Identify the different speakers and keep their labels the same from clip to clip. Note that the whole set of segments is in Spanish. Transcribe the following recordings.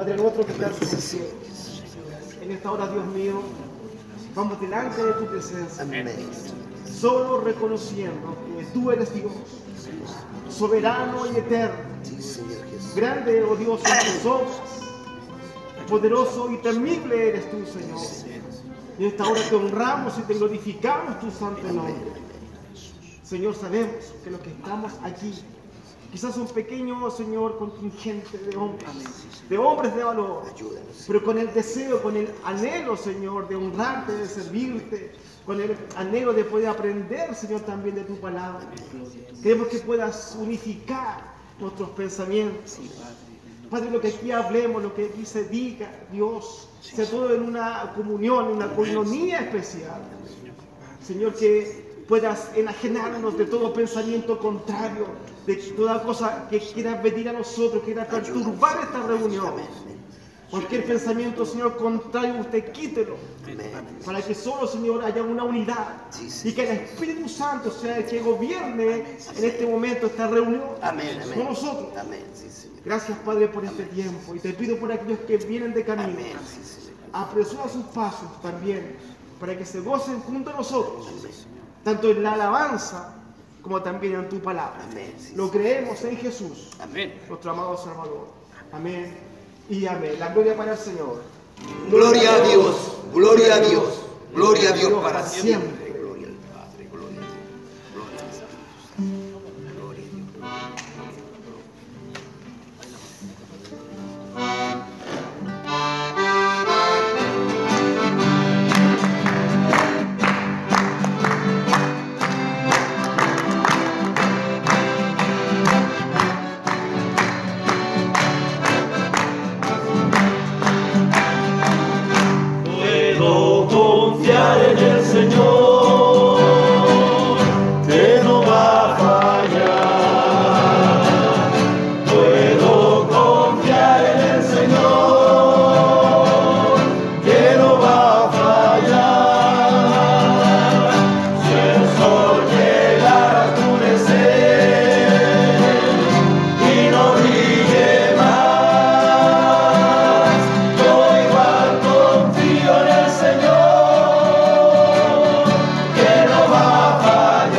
Speaker 1: Padre nuestro que estás en el cielo, en esta hora, Dios mío, vamos delante de tu presencia, solo reconociendo que tú eres Dios, soberano y eterno, grande, oh Dios, en tus obras, poderoso y temible eres tú, Señor. Y en esta hora te honramos y te glorificamos tu santo nombre. Señor, sabemos que los que estamos aquí, quizás un pequeño, Señor, contingente de hombres de valor, pero con el deseo, con el anhelo, Señor, de honrarte, de servirte, con el anhelo de poder aprender, Señor, también de tu palabra. Queremos que puedas unificar nuestros pensamientos. Padre, lo que aquí hablemos, lo que aquí se diga, Dios, sea todo en una comunión, en una coinonía especial. Señor, que puedas enajenarnos de todo pensamiento contrario, de toda cosa que quiera venir a nosotros, que quiera perturbar esta reunión. Cualquier pensamiento, Señor, contrario, usted quítelo. Para que solo, Señor, haya una unidad. Y que el Espíritu Santo sea el que gobierne en este momento esta reunión. Con nosotros. Gracias, Padre, por este tiempo. Y te pido por aquellos que vienen de camino. Apresura sus pasos también, para que se gocen junto a nosotros. Tanto en la alabanza como también en tu palabra. Lo creemos en Jesús, nuestro amado Salvador. Amén y amén. La gloria para el Señor.
Speaker 2: Gloria a Dios, gloria a Dios, gloria a Dios para siempre. Gloria al Padre, gloria a Dios, gloria al Santo, gloria a Dios.
Speaker 3: Puedo confiar en el Señor, que no va a fallar. Puedo confiar en el Señor, que no va a fallar. Si el sol llegara a oscurecer y no brille más, yo igual confío en el Señor, que no va a fallar.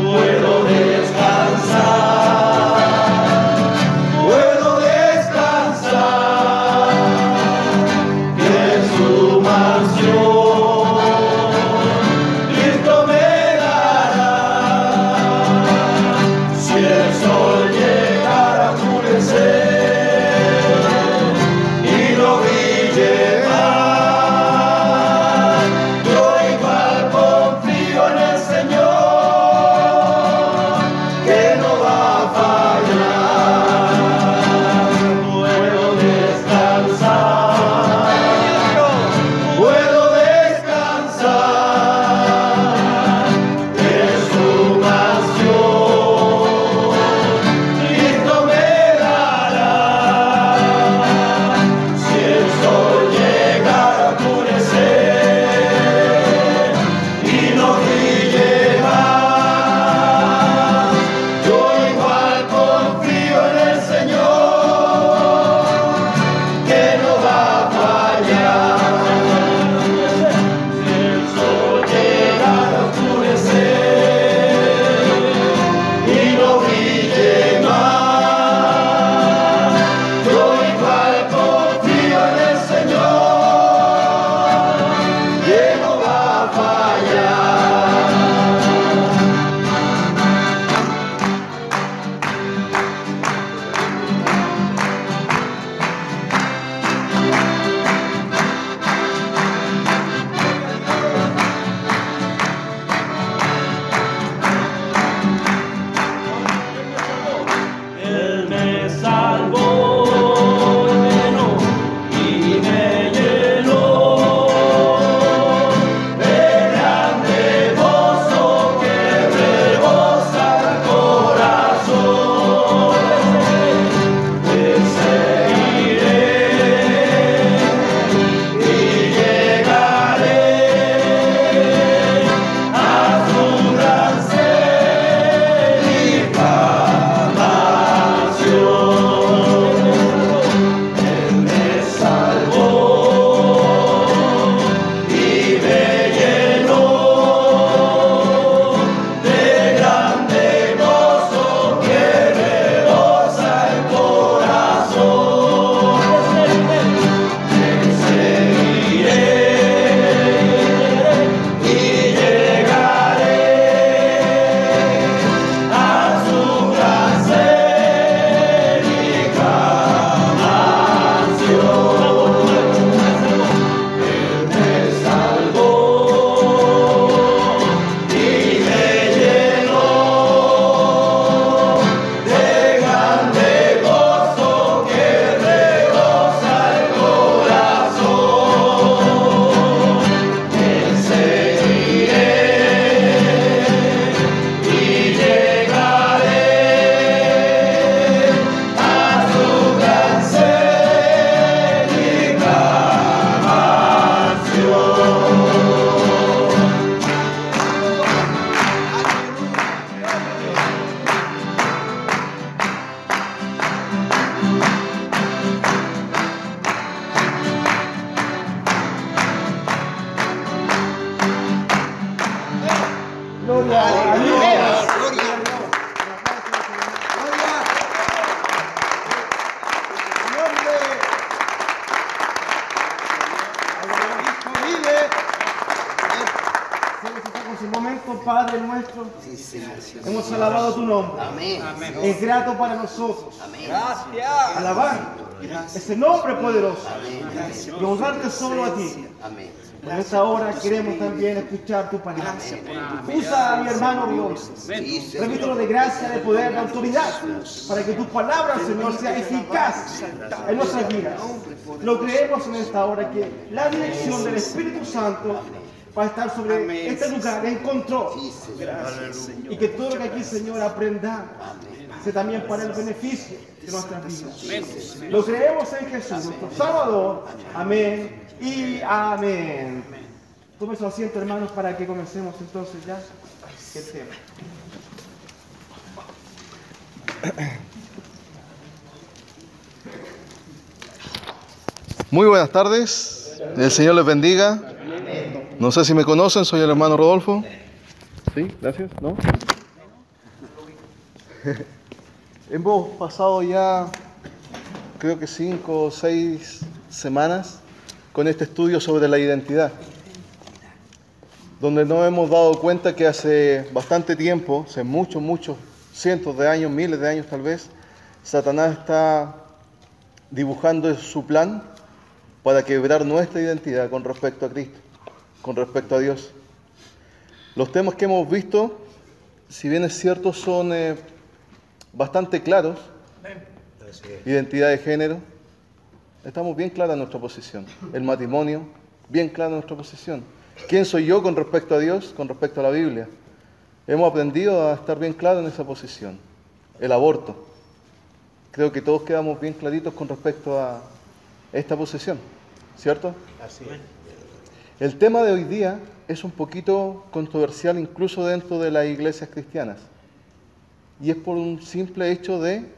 Speaker 3: Puedo descansar, que en su mansión Cristo me dará. Si el sol llegara a oscurecer y no brille más, yo igual confío en el Señor, que no va a fallar. Puedo descansar, que en su mansión Cristo me dará. Si el sol llegara a oscurecer y no brille más, yo igual confío en el Señor, que no va a fallar. Si el sol llegara a oscurecer y no brille más, yo igual confío en el Señor, que no va a fallar. Él me salvó y me llenó de grande gozo que rebosa el corazón. Te seguiré y llegaré a su gran ser y salvación.
Speaker 1: Padre nuestro,
Speaker 2: Sí, Señor.
Speaker 1: hemos alabado tu nombre.
Speaker 2: Amén.
Speaker 1: Es grato para nosotros
Speaker 2: Amén.
Speaker 1: alabar ese nombre poderoso
Speaker 2: Amén.
Speaker 1: y honrarte solo a ti.
Speaker 2: Amén.
Speaker 1: En esta hora queremos también escuchar tu palabra. Usa a mi hermano Dios.
Speaker 2: Sí, Señor.
Speaker 1: Revítelo de gracia, de poder, de autoridad, para que tu palabra, Señor, sea eficaz en nuestras vidas. Lo creemos en esta hora, que la dirección del Espíritu Santo va a estar sobre este lugar en control.
Speaker 2: Sí, Señor.
Speaker 1: Y que todo lo que aquí, Señor, aprenda sea también para el beneficio de nuestras vidas. Lo creemos en Jesús, nuestro Salvador. Amén y amén. Tomen su asiento, hermanos, para que comencemos entonces ya el tema.
Speaker 4: Muy buenas tardes, el Señor les bendiga. No sé si me conocen, soy el hermano Rodolfo. Sí, gracias, ¿no? Hemos pasado ya, creo que 5 o 6 semanas con este estudio sobre la identidad, donde nos hemos dado cuenta que hace bastante tiempo, hace muchos, cientos de años, miles de años tal vez, Satanás está dibujando su plan para quebrar nuestra identidad con respecto a Cristo, con respecto a Dios. Los temas que hemos visto, si bien es cierto, son bastante claros. Identidad de género, estamos bien clara en nuestra posición. El matrimonio, bien clara en nuestra posición. ¿Quién soy yo con respecto a Dios, con respecto a la Biblia? Hemos aprendido a estar bien claros en esa posición. El aborto. Creo que todos quedamos bien claritos con respecto a esta posición, ¿cierto?
Speaker 3: Así es.
Speaker 4: El tema de hoy día es un poquito controversial incluso dentro de las iglesias cristianas. Y es por un simple hecho de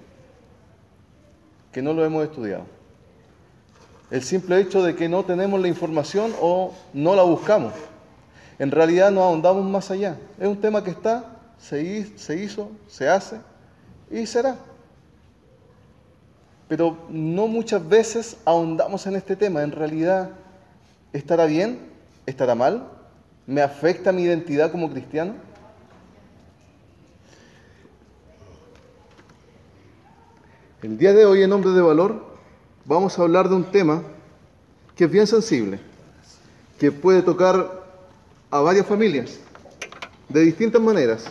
Speaker 4: que no lo hemos estudiado. El simple hecho de que no tenemos la información o no la buscamos. En realidad no ahondamos más allá. Es un tema que está, se hizo, se hace y será. Pero no muchas veces ahondamos en este tema. En realidad, ¿estará bien? ¿Estará mal? ¿Me afecta mi identidad como cristiano? El día de hoy, en Hombre de Valor, vamos a hablar de un tema que es bien sensible, que puede tocar a varias familias de distintas maneras.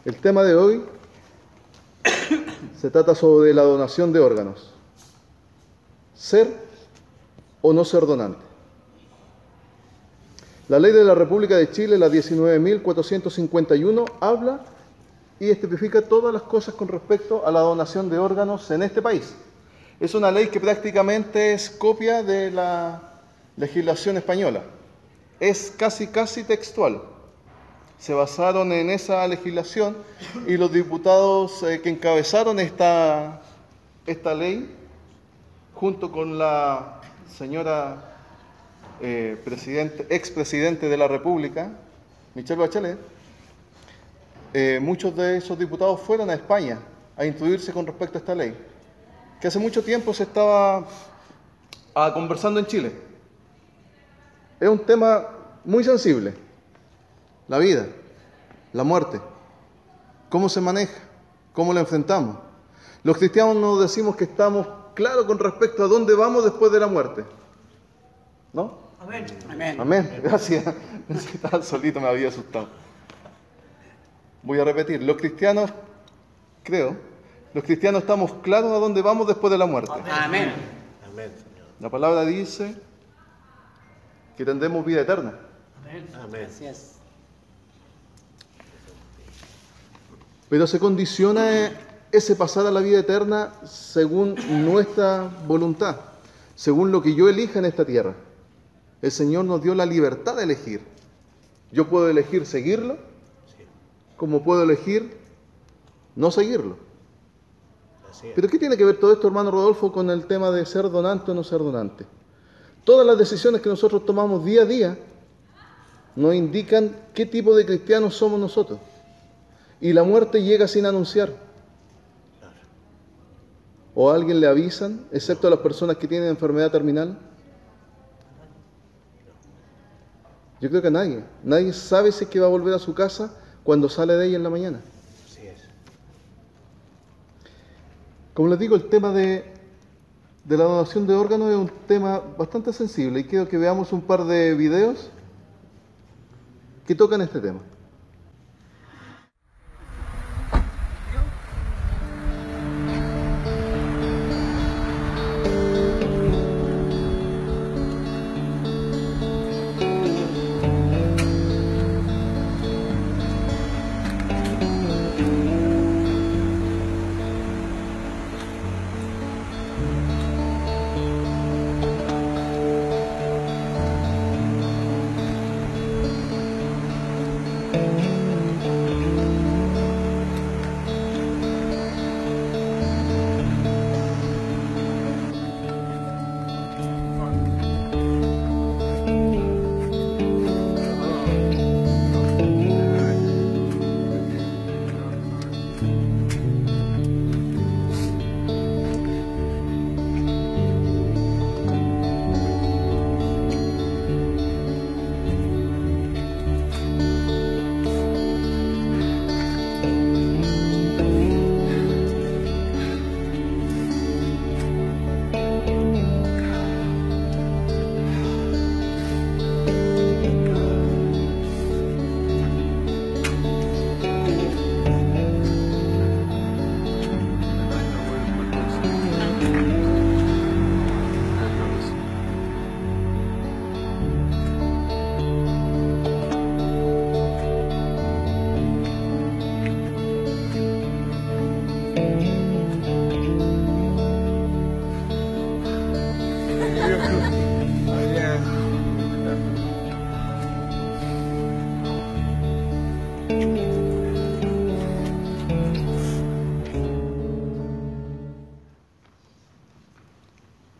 Speaker 4: El tema de hoy se trata sobre la donación de órganos. ¿Ser o no ser donante? La ley de la República de Chile, la 19.451, habla y especifica todas las cosas con respecto a la donación de órganos en este país. Es una ley que prácticamente es copia de la legislación española. Es casi textual. Se basaron en esa legislación y los diputados que encabezaron esta ley, junto con la señora expresidente de la República, Michelle Bachelet, muchos de esos diputados fueron a España a instruirse con respecto a esta ley, que hace mucho tiempo se estaba conversando en Chile. Es un tema muy sensible. La vida, la muerte, cómo se maneja, cómo la enfrentamos. Los cristianos nos decimos que estamos claros con respecto a dónde vamos después de la muerte. ¿No?
Speaker 3: Amén.
Speaker 4: Amén. Gracias. Estaba solito, me había asustado. Voy a repetir. Los cristianos estamos claros a dónde vamos después de la muerte.
Speaker 3: Amén.
Speaker 4: La palabra dice que tendremos vida eterna.
Speaker 3: Amén.
Speaker 4: Pero se condiciona ese pasar a la vida eterna según nuestra voluntad, según lo que yo elija en esta tierra. El Señor nos dio la libertad de elegir. Yo puedo elegir seguirlo, como puedo elegir no seguirlo. Pero ¿qué tiene que ver todo esto, hermano Rodolfo, con el tema de ser donante o no ser donante? Todas las decisiones que nosotros tomamos día a día nos indican qué tipo de cristianos somos nosotros. Y la muerte llega sin anunciar. ¿O a alguien le avisan, excepto a las personas que tienen enfermedad terminal? Yo creo que nadie. Nadie sabe si es que va a volver a su casa cuando sale de ella en la mañana.
Speaker 2: Así es.
Speaker 4: Como les digo, el tema de la donación de órganos es un tema bastante sensible y quiero que veamos un par de videos que tocan este tema.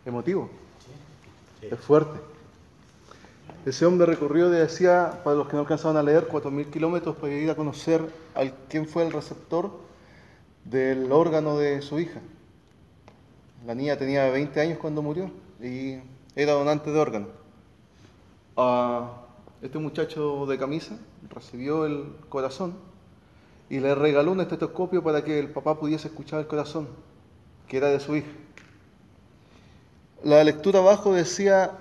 Speaker 4: Emotivo. Es fuerte. Ese hombre recorrió, decía, para los que no alcanzaban a leer, 4.000 kilómetros para ir a conocer quién fue el receptor del órgano de su hija. La niña tenía 20 años cuando murió y era donante de órganos. Este muchacho de camisa recibió el corazón y le regaló un estetoscopio para que el papá pudiese escuchar el corazón, que era de su hija. La lectura abajo decía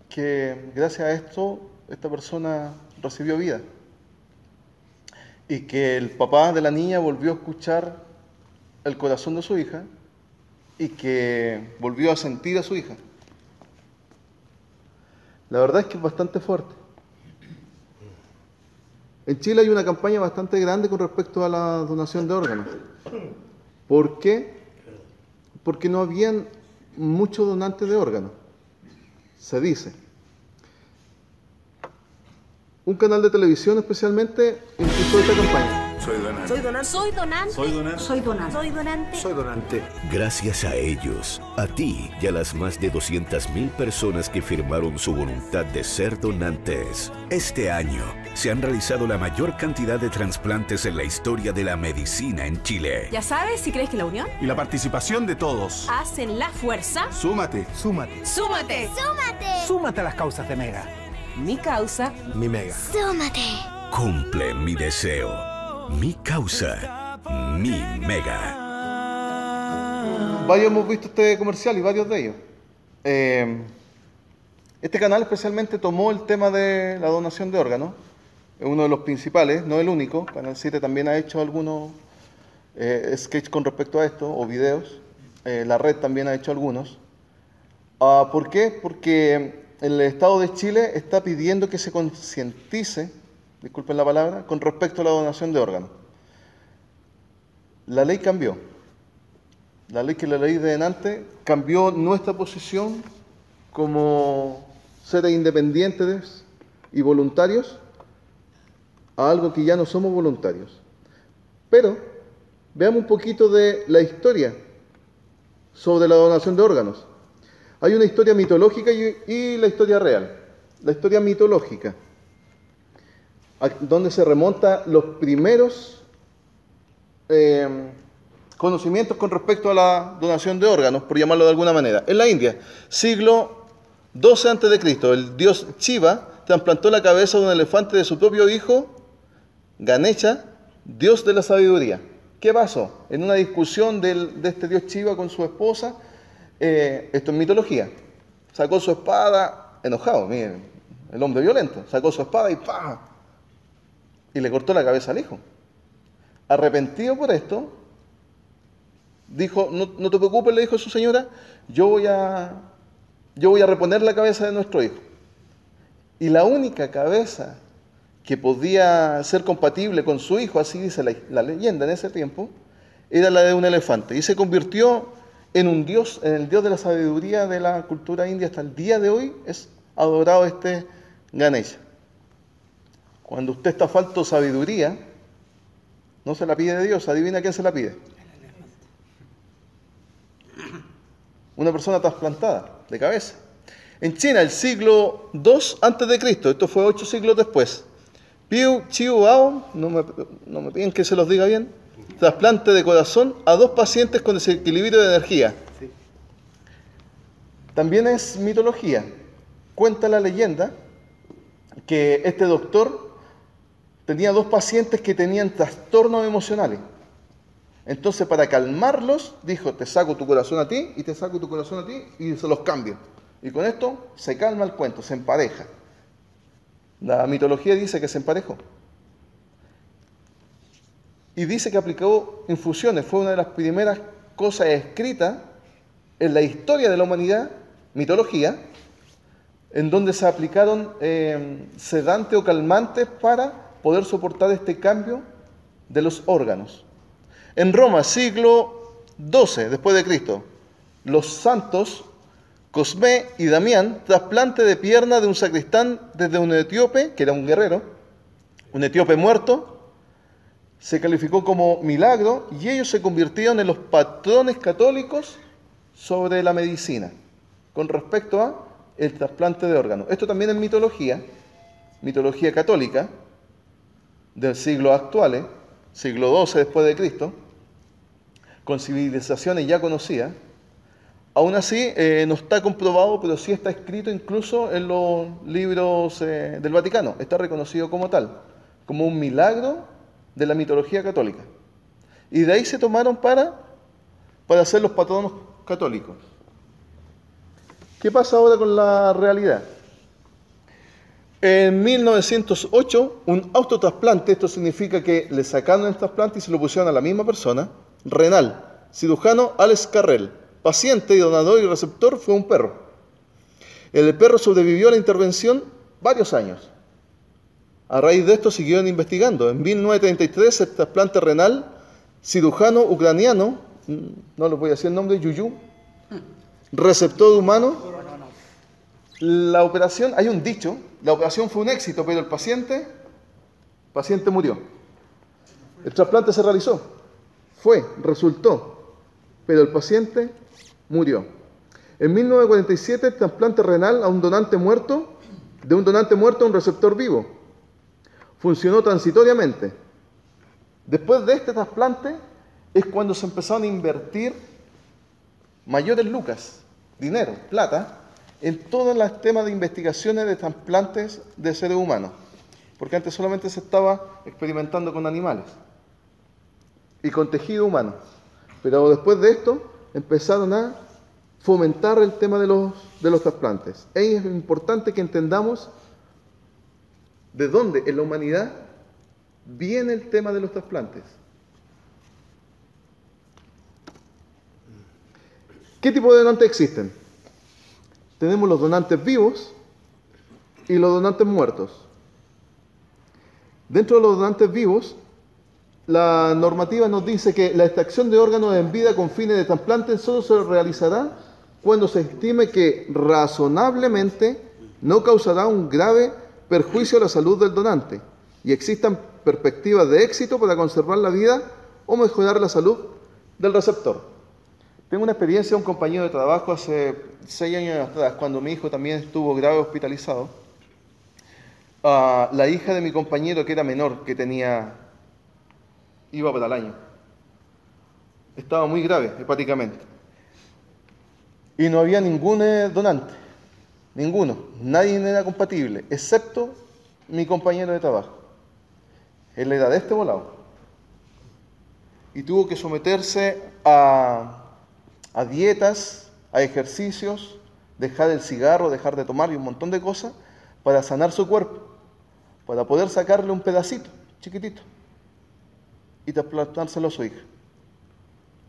Speaker 4: que gracias a esto esta persona recibió vida y que el papá de la niña volvió a escuchar el corazón de su hija y que volvió a sentir a su hija. La verdad es que es bastante fuerte. En Chile hay una campaña bastante grande con respecto a la donación de órganos. ¿Por qué? Porque no habían muchos donantes de órganos, se dice. Un canal de televisión especialmente impulsó esta campaña.
Speaker 3: Soy donante.
Speaker 5: Soy donante. Soy donante.
Speaker 3: Soy donante.
Speaker 5: Soy donante. Soy donante.
Speaker 3: Soy donante.
Speaker 6: Gracias a ellos, a ti y a las más de 200.000 personas que firmaron su voluntad de ser donantes, este año se han realizado la mayor cantidad de trasplantes en la historia de la medicina en Chile.
Speaker 5: Ya sabes, si crees que la unión
Speaker 3: Y la participación de todos.
Speaker 5: hacen la fuerza.
Speaker 3: Súmate.
Speaker 7: Súmate.
Speaker 5: ¡Súmate!
Speaker 7: Súmate a las causas de Mega.
Speaker 5: Mi causa.
Speaker 3: Mi Mega.
Speaker 6: Cumple mi deseo, mi causa, mi Mega.
Speaker 4: Varios hemos visto este comercial y varios de ellos. Este canal especialmente tomó el tema de la donación de órganos. Es uno de los principales, no el único. Canal 7 también ha hecho algunos sketches con respecto a esto, o videos. La red también ha hecho algunos. ¿Por qué? Porque el Estado de Chile está pidiendo que se concientice, disculpen la palabra, con respecto a la donación de órganos. La ley cambió. La ley de delante cambió nuestra posición como seres independientes y voluntarios a algo que ya no somos voluntarios. Pero veamos un poquito de la historia sobre la donación de órganos. Hay una historia mitológica y la historia real. La historia mitológica, donde se remonta los primeros conocimientos con respecto a la donación de órganos, por llamarlo de alguna manera. En la India, siglo XII a.C., el dios Shiva trasplantó la cabeza de un elefante de su propio hijo, Ganesha, dios de la sabiduría. ¿Qué pasó? En una discusión de este dios Shiva con su esposa, esto es mitología, sacó su espada, enojado, miren, el hombre violento, sacó su espada y ¡pah! Y le cortó la cabeza al hijo. Arrepentido por esto, dijo, no te preocupes, le dijo a su señora, yo voy a reponer la cabeza de nuestro hijo. Y la única cabeza que podía ser compatible con su hijo, así dice la leyenda en ese tiempo, era la de un elefante. Y se convirtió en un dios, en el dios de la sabiduría de la cultura india. Hasta el día de hoy es adorado este Ganesha. Cuando usted está falto de sabiduría, no se la pide de Dios, adivina quién se la pide. Una persona trasplantada de cabeza. En China, el siglo II a.C., esto fue 8 siglos después, Piu Chiu Bao, no me piden que se los diga bien, trasplante de corazón a 2 pacientes con desequilibrio de energía.
Speaker 1: Sí.
Speaker 4: También es mitología. Cuenta la leyenda que este doctor tenía 2 pacientes que tenían trastornos emocionales. Entonces, para calmarlos, dijo, te saco tu corazón a ti y te saco tu corazón a ti y se los cambio. Y con esto se calma el cuento, se empareja. La mitología dice que se emparejó. Y dice que aplicó infusiones. Fue una de las primeras cosas escritas en la historia de la humanidad, mitología, en donde se aplicaron sedantes o calmantes para poder soportar este cambio de los órganos. En Roma, siglo XII después de Cristo, los santos Cosme y Damián, trasplante de pierna de un sacristán desde un etíope, que era un guerrero, un etíope muerto, se calificó como milagro y ellos se convirtieron en los patrones católicos sobre la medicina con respecto a el trasplante de órganos. Esto también es mitología católica del siglo actuales, siglo XII después de Cristo, con civilizaciones ya conocidas. Aún así, no está comprobado, pero sí está escrito incluso en los libros del Vaticano. Está reconocido como tal, como un milagro de la mitología católica. Y de ahí se tomaron para hacer los patronos católicos. ¿Qué pasa ahora con la realidad? En 1908, un autotrasplante, esto significa que le sacaron el trasplante y se lo pusieron a la misma persona, renal, cirujano Alex Carrel. Paciente, donador y receptor fue un perro. El perro sobrevivió a la intervención varios años. A raíz de esto siguieron investigando. En 1933 el trasplante renal, cirujano ucraniano, no les voy a decir el nombre, Yuyu, receptor humano. La operación, hay un dicho, la operación fue un éxito, pero el paciente murió. El trasplante se realizó, resultó, pero el paciente murió. En 1947, el trasplante renal a un donante muerto, de un donante muerto a un receptor vivo. Funcionó transitoriamente. Después de este trasplante es cuando se empezaron a invertir mayores lucas, dinero, plata, en todos los temas de investigaciones de trasplantes de seres humanos. Porque antes solamente se estaba experimentando con animales y con tejido humano. Pero después de esto empezaron a fomentar el tema de los trasplantes. Es importante que entendamos de dónde en la humanidad viene el tema de los trasplantes. ¿Qué tipo de donantes existen? Tenemos los donantes vivos y los donantes muertos. Dentro de los donantes vivos, la normativa nos dice que la extracción de órganos en vida con fines de trasplante solo se realizará cuando se estime que razonablemente no causará un grave perjuicio a la salud del donante y existan perspectivas de éxito para conservar la vida o mejorar la salud del receptor. Tengo una experiencia de un compañero de trabajo hace 6 años atrás, cuando mi hijo también estuvo grave hospitalizado. La hija de mi compañero, que era menor, que iba para el año, estaba muy grave hepáticamente. Y no había ningún donante. Ninguno. Nadie era compatible, excepto mi compañero de trabajo. Él era de este volado. Y tuvo que someterse a dietas, a ejercicios, dejar el cigarro, dejar de tomar y un montón de cosas para sanar su cuerpo, para poder sacarle un pedacito chiquitito y trasplantárselo a su hija.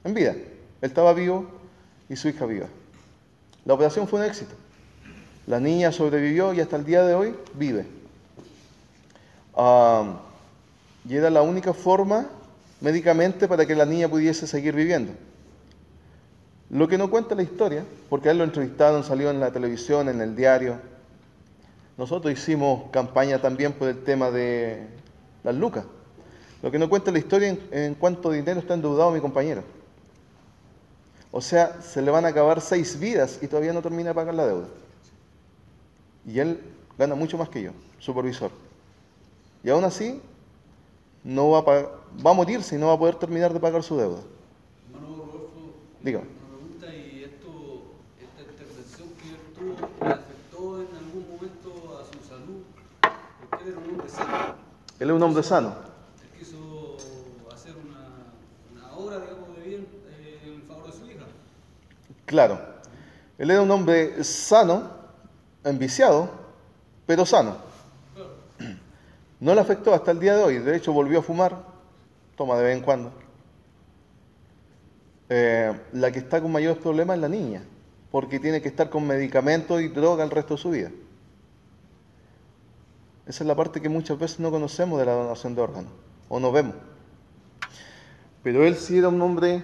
Speaker 4: En vida. Él estaba vivo y su hija viva. La operación fue un éxito. La niña sobrevivió y hasta el día de hoy vive. Y era la única forma médicamente para que la niña pudiese seguir viviendo. Lo que no cuenta la historia, porque a él lo entrevistaron, salió en la televisión, en el diario. Nosotros hicimos campaña también por el tema de las lucas. Lo que no cuenta la historia en cuánto dinero está endeudado mi compañero. O sea, se le van a acabar 6 vidas y todavía no termina de pagar la deuda. Y él gana mucho más que yo, supervisor. Y aún así, no va a morirse y no va a poder terminar de pagar su deuda.
Speaker 8: Hermano Rodolfo,
Speaker 4: Dígame.
Speaker 8: una pregunta, ¿y esta intervención que él tuvo, le afectó en algún momento a su salud? Porque él era un hombre sano.
Speaker 4: Él es un hombre sano.
Speaker 8: Él quiso hacer una obra, digamos, de bien en favor de su hija.
Speaker 4: Claro. Él era un hombre sano, enviciado, pero sano. No le afectó hasta el día de hoy. De hecho, volvió a fumar. Toma de vez en cuando. La que está con mayores problemas es la niña, porque tiene que estar con medicamentos y droga el resto de su vida. Esa es la parte que muchas veces no conocemos de la donación de órganos, o no vemos. Pero él sí era un hombre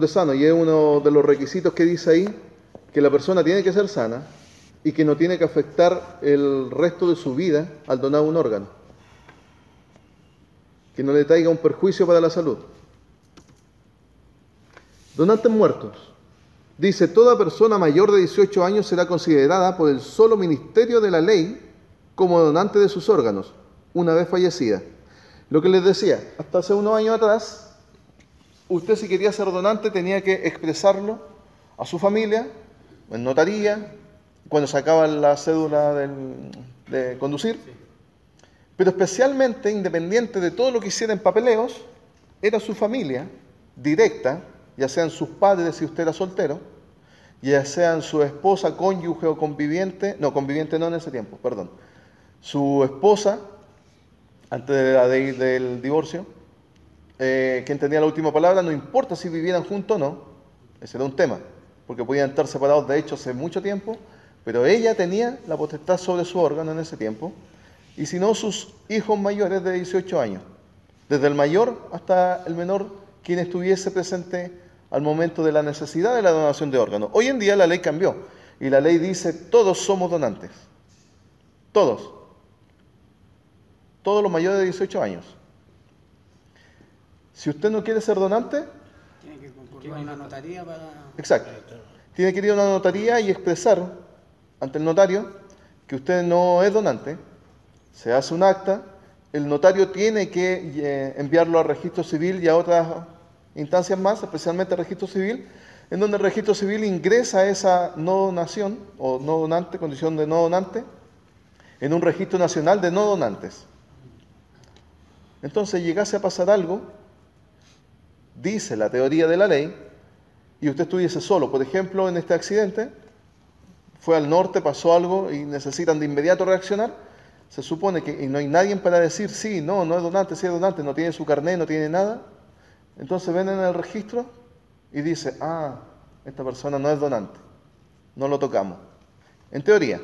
Speaker 4: sano, y es uno de los requisitos que dice ahí, que la persona tiene que ser sana y que no tiene que afectar el resto de su vida al donar un órgano. Que no le traiga un perjuicio para la salud. Donantes muertos. Dice, toda persona mayor de 18 años será considerada por el solo ministerio de la ley como donante de sus órganos, una vez fallecida. Lo que les decía, hasta hace unos años atrás, usted si quería ser donante tenía que expresarlo a su familia, en notaría, cuando sacaban la cédula de conducir, pero especialmente, independiente de todo lo que hiciera en papeleos, era su familia directa, ya sean sus padres si usted era soltero, ya sean su esposa, cónyuge o conviviente no en ese tiempo, perdón, su esposa, antes de la ley del divorcio, quien tenía la última palabra, no importa si vivieran juntos o no, ese era un tema, porque podían estar separados de hecho hace mucho tiempo, pero ella tenía la potestad sobre su órgano en ese tiempo, y si no, sus hijos mayores de 18 años, desde el mayor hasta el menor, quien estuviese presente al momento de la necesidad de la donación de órganos. Hoy en día la ley cambió, y la ley dice, todos somos donantes, todos los mayores de 18 años. Si usted no quiere ser donante,
Speaker 9: tiene que concurrir a una notaría para...
Speaker 4: Exacto. Tiene que ir a una notaría y expresar ante el notario que usted no es donante. Se hace un acta, el notario tiene que enviarlo al registro civil y a otras instancias más, especialmente al registro civil, en donde el registro civil ingresa esa no donación o no donante, condición de no donante, en un registro nacional de no donantes. Entonces, llegase a pasar algo, dice la teoría de la ley, y usted estuviese solo, por ejemplo, en este accidente, fue al norte, pasó algo y necesitan de inmediato reaccionar, se supone que y no hay nadie para decir sí, no es donante, sí es donante, no tiene su carnet, no tiene nada, entonces ven en el registro y dice, esta persona no es donante, no lo tocamos. En teoría.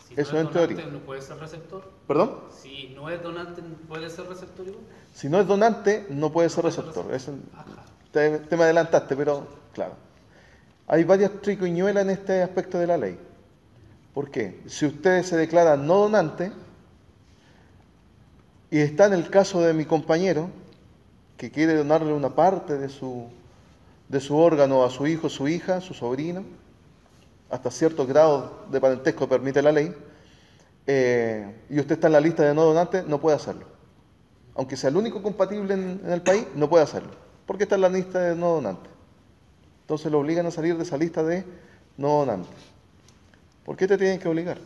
Speaker 10: Si
Speaker 4: eso
Speaker 10: no
Speaker 4: en teoría.
Speaker 10: ¿No puede ser receptor?
Speaker 4: ¿Perdón?
Speaker 10: Si no es donante, ¿puede ser receptor igual?
Speaker 4: Si no es donante, no puede ser receptor. Te me adelantaste, pero claro. Hay varias triquiñuelas en este aspecto de la ley. ¿Por qué? Si usted se declara no donante y está en el caso de mi compañero que quiere donarle una parte de su órgano a su hijo, su hija, su sobrino, hasta cierto grado de parentesco permite la ley, y usted está en la lista de no donantes, no puede hacerlo. Aunque sea el único compatible en el país, no puede hacerlo, porque está en la lista de no donantes. Entonces lo obligan a salir de esa lista de no donante. ¿Por qué te tienen que obligar?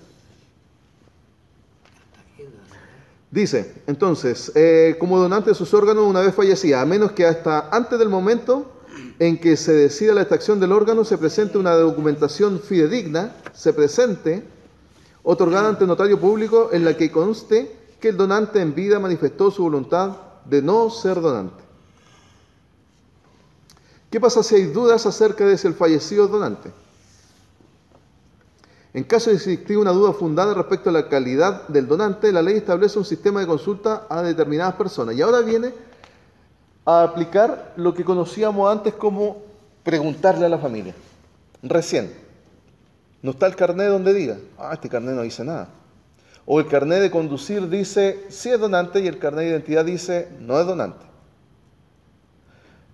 Speaker 4: Dice, entonces, como donante de sus órganos una vez fallecida, a menos que hasta antes del momento en que se decida la extracción del órgano se presente una documentación fidedigna, otorgada ante notario público en la que conste que el donante en vida manifestó su voluntad de no ser donante. ¿Qué pasa si hay dudas acerca de si el fallecido es donante? En caso de existir una duda fundada respecto a la calidad del donante, la ley establece un sistema de consulta a determinadas personas. Y ahora viene a aplicar lo que conocíamos antes como preguntarle a la familia. Recién. No está el carnet donde diga, este carnet no dice nada. O el carnet de conducir dice, sí es donante, y el carnet de identidad dice, no es donante.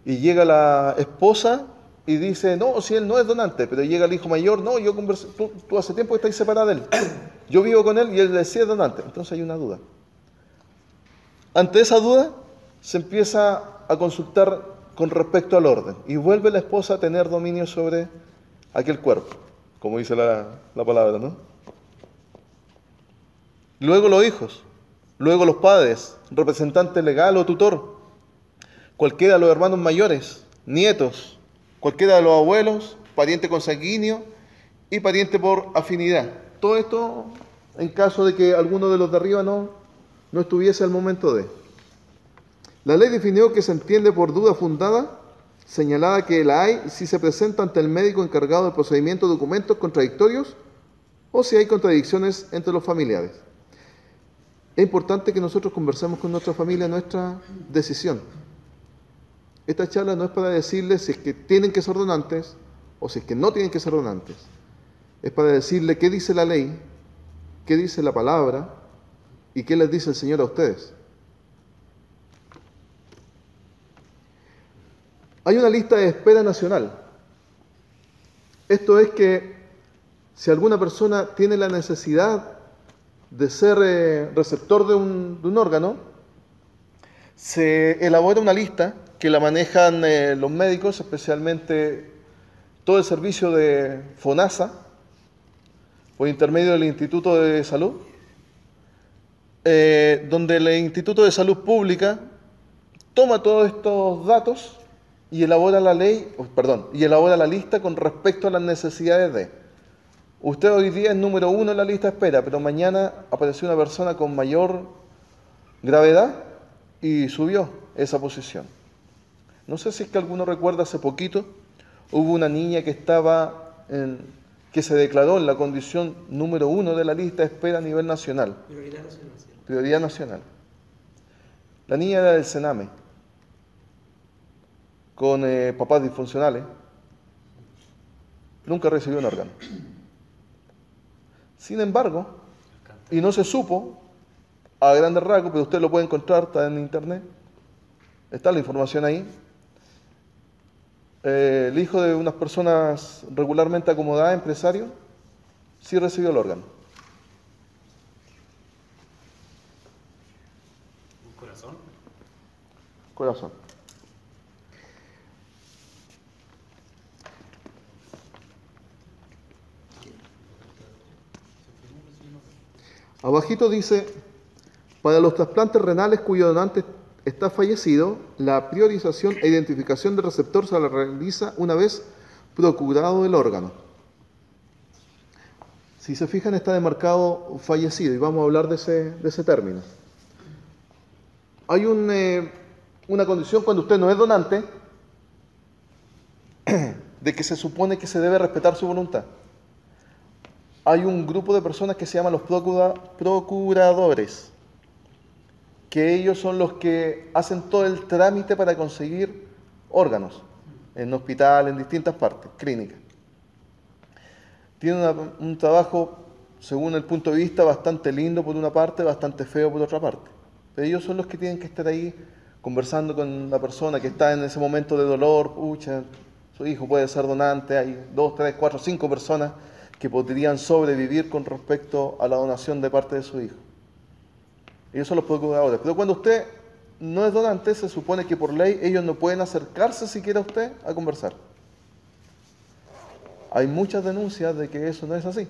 Speaker 4: Y llega la esposa y dice, no, si él no es donante, pero llega el hijo mayor, no, yo conversé, tú hace tiempo que estás separada de él, yo vivo con él y él decía es donante. Entonces hay una duda. Ante esa duda se empieza a consultar con respecto al orden y vuelve la esposa a tener dominio sobre aquel cuerpo, como dice la palabra, ¿no? Luego los hijos, luego los padres, representante legal o tutor, cualquiera de los hermanos mayores, nietos, cualquiera de los abuelos, pariente consanguíneo y pariente por afinidad. Todo esto en caso de que alguno de los de arriba no estuviese al momento de. La ley definió que se entiende por duda fundada, señalada que la hay si se presenta ante el médico encargado del procedimiento documentos contradictorios o si hay contradicciones entre los familiares. Es importante que nosotros conversemos con nuestra familia nuestra decisión. Esta charla no es para decirles si es que tienen que ser donantes o si es que no tienen que ser donantes. Es para decirle qué dice la ley, qué dice la palabra y qué les dice el Señor a ustedes. Hay una lista de espera nacional. Esto es que si alguna persona tiene la necesidad de ser receptor de un órgano, se elabora una lista que la manejan los médicos, especialmente todo el servicio de FONASA, por intermedio del Instituto de Salud, donde el Instituto de Salud Pública toma todos estos datos y elabora la lista con respecto a las necesidades de. Usted hoy día es número 1 en la lista de espera, pero mañana apareció una persona con mayor gravedad y subió esa posición. No sé si es que alguno recuerda, hace poquito hubo una niña que se declaró en la condición número 1 de la lista de espera a nivel nacional. Prioridad nacional. La niña era del Sename, con papás disfuncionales. Nunca recibió un órgano. Sin embargo, y no se supo a grandes rasgos, pero usted lo puede encontrar, está en internet, está la información ahí. El hijo de unas personas regularmente acomodadas, empresario, sí recibió el órgano.
Speaker 10: ¿Un corazón?
Speaker 4: Corazón. Abajito dice, para los trasplantes renales cuyo donante está fallecido, la priorización e identificación del receptor se la realiza una vez procurado el órgano. Si se fijan, está demarcado fallecido y vamos a hablar de ese término. Hay una condición cuando usted no es donante, de que se supone que se debe respetar su voluntad. Hay un grupo de personas que se llaman los procuradores, que ellos son los que hacen todo el trámite para conseguir órganos en hospitales, en distintas partes, clínicas. Tienen un trabajo, según el punto de vista, bastante lindo por una parte, bastante feo por otra parte. Pero ellos son los que tienen que estar ahí conversando con la persona que está en ese momento de dolor. Pucha, su hijo puede ser donante, hay 2, 3, 4, 5 personas que podrían sobrevivir con respecto a la donación de parte de su hijo. Ellos son los procuradores. Pero cuando usted no es donante, se supone que por ley ellos no pueden acercarse siquiera a usted a conversar. hay muchas denuncias de que eso no es así.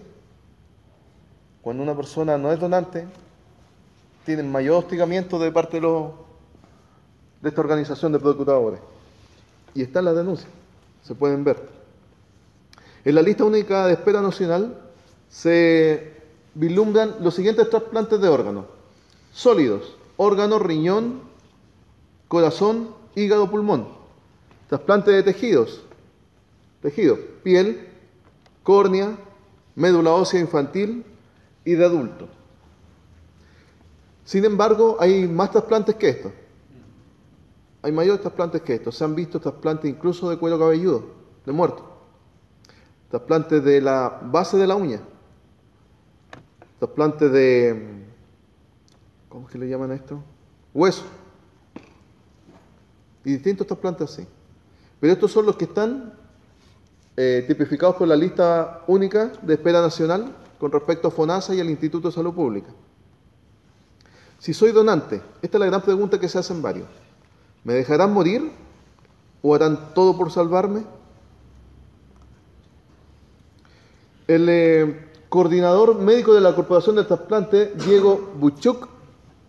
Speaker 4: Cuando una persona no es donante, tienen mayor hostigamiento de parte de esta organización de procuradores. Y están las denuncias, se pueden ver. En la lista única de espera nacional se vislumbran los siguientes trasplantes de órganos sólidos: órgano, riñón, corazón, hígado, pulmón. Trasplante de tejidos, piel, córnea, médula ósea infantil y de adulto. Sin embargo, hay más trasplantes que estos. Hay mayores trasplantes que estos. Se han visto trasplantes incluso de cuero cabelludo, de muerto. Trasplantes de la base de la uña. Trasplantes de... ¿cómo es que le llaman a esto? Hueso. Y distintos trasplantes así. Pero estos son los que están tipificados por la lista única de espera nacional con respecto a FONASA y al Instituto de Salud Pública. Si soy donante, esta es la gran pregunta que se hacen varios. ¿Me dejarán morir o harán todo por salvarme? El coordinador médico de la Corporación del Trasplante, Diego Buchuk,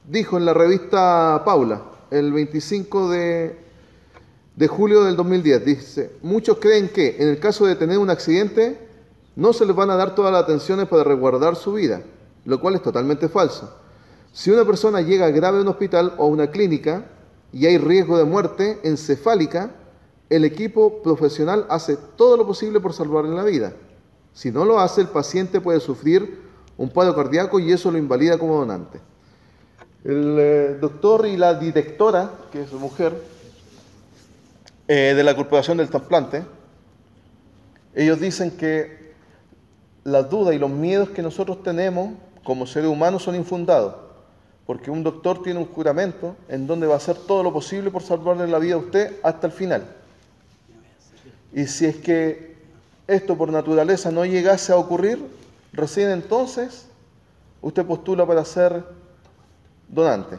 Speaker 4: dijo en la revista Paula, el 25 de julio del 2010, dice: muchos creen que en el caso de tener un accidente no se les van a dar todas las atenciones para resguardar su vida, lo cual es totalmente falso. Si una persona llega grave a un hospital o a una clínica y hay riesgo de muerte encefálica, el equipo profesional hace todo lo posible por salvarle la vida. Si no lo hace, el paciente puede sufrir un paro cardíaco y eso lo invalida como donante. El doctor y la directora, que es su mujer, de la Corporación del Trasplante, ellos dicen que las dudas y los miedos que nosotros tenemos como seres humanos son infundados, porque un doctor tiene un juramento en donde va a hacer todo lo posible por salvarle la vida a usted hasta el final. Y si es que esto por naturaleza no llegase a ocurrir, recién entonces usted postula para ser donante.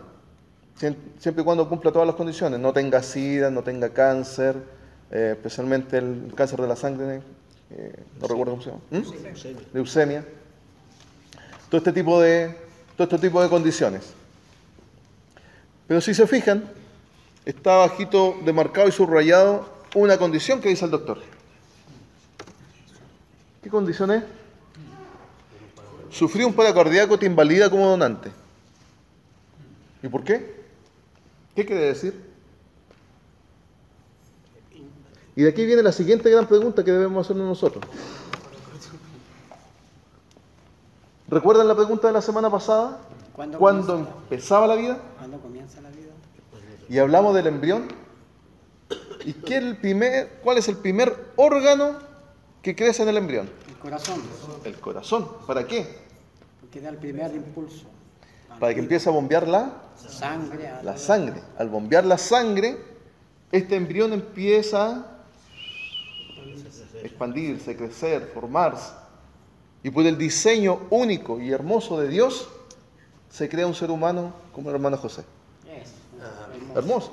Speaker 4: Siempre y cuando cumpla todas las condiciones, no tenga SIDA, no tenga cáncer, especialmente el cáncer de la sangre, no recuerdo cómo se llama, leucemia, todo este tipo de condiciones. Pero si se fijan, está bajito demarcado y subrayado una condición que dice el doctor. ¿Qué condición es? Sufrir un paro cardíaco te invalida como donante. ¿Y por qué? ¿Qué quiere decir? Y de aquí viene la siguiente gran pregunta que debemos hacernos nosotros. ¿Recuerdan la pregunta de la semana pasada? ¿Cuándo empezaba la vida?
Speaker 9: ¿Cuándo comienza la vida?
Speaker 4: Y hablamos del embrión. ¿Y cuál es el primer órgano que crece en el embrión?
Speaker 9: El corazón.
Speaker 4: El corazón. ¿Para qué?
Speaker 9: Porque da el primer impulso.
Speaker 4: Para que empiece a bombear la sangre. Al bombear la sangre, este embrión empieza a expandirse, crecer, formarse. Y por el diseño único y hermoso de Dios, se crea un ser humano como el hermano José. Hermoso.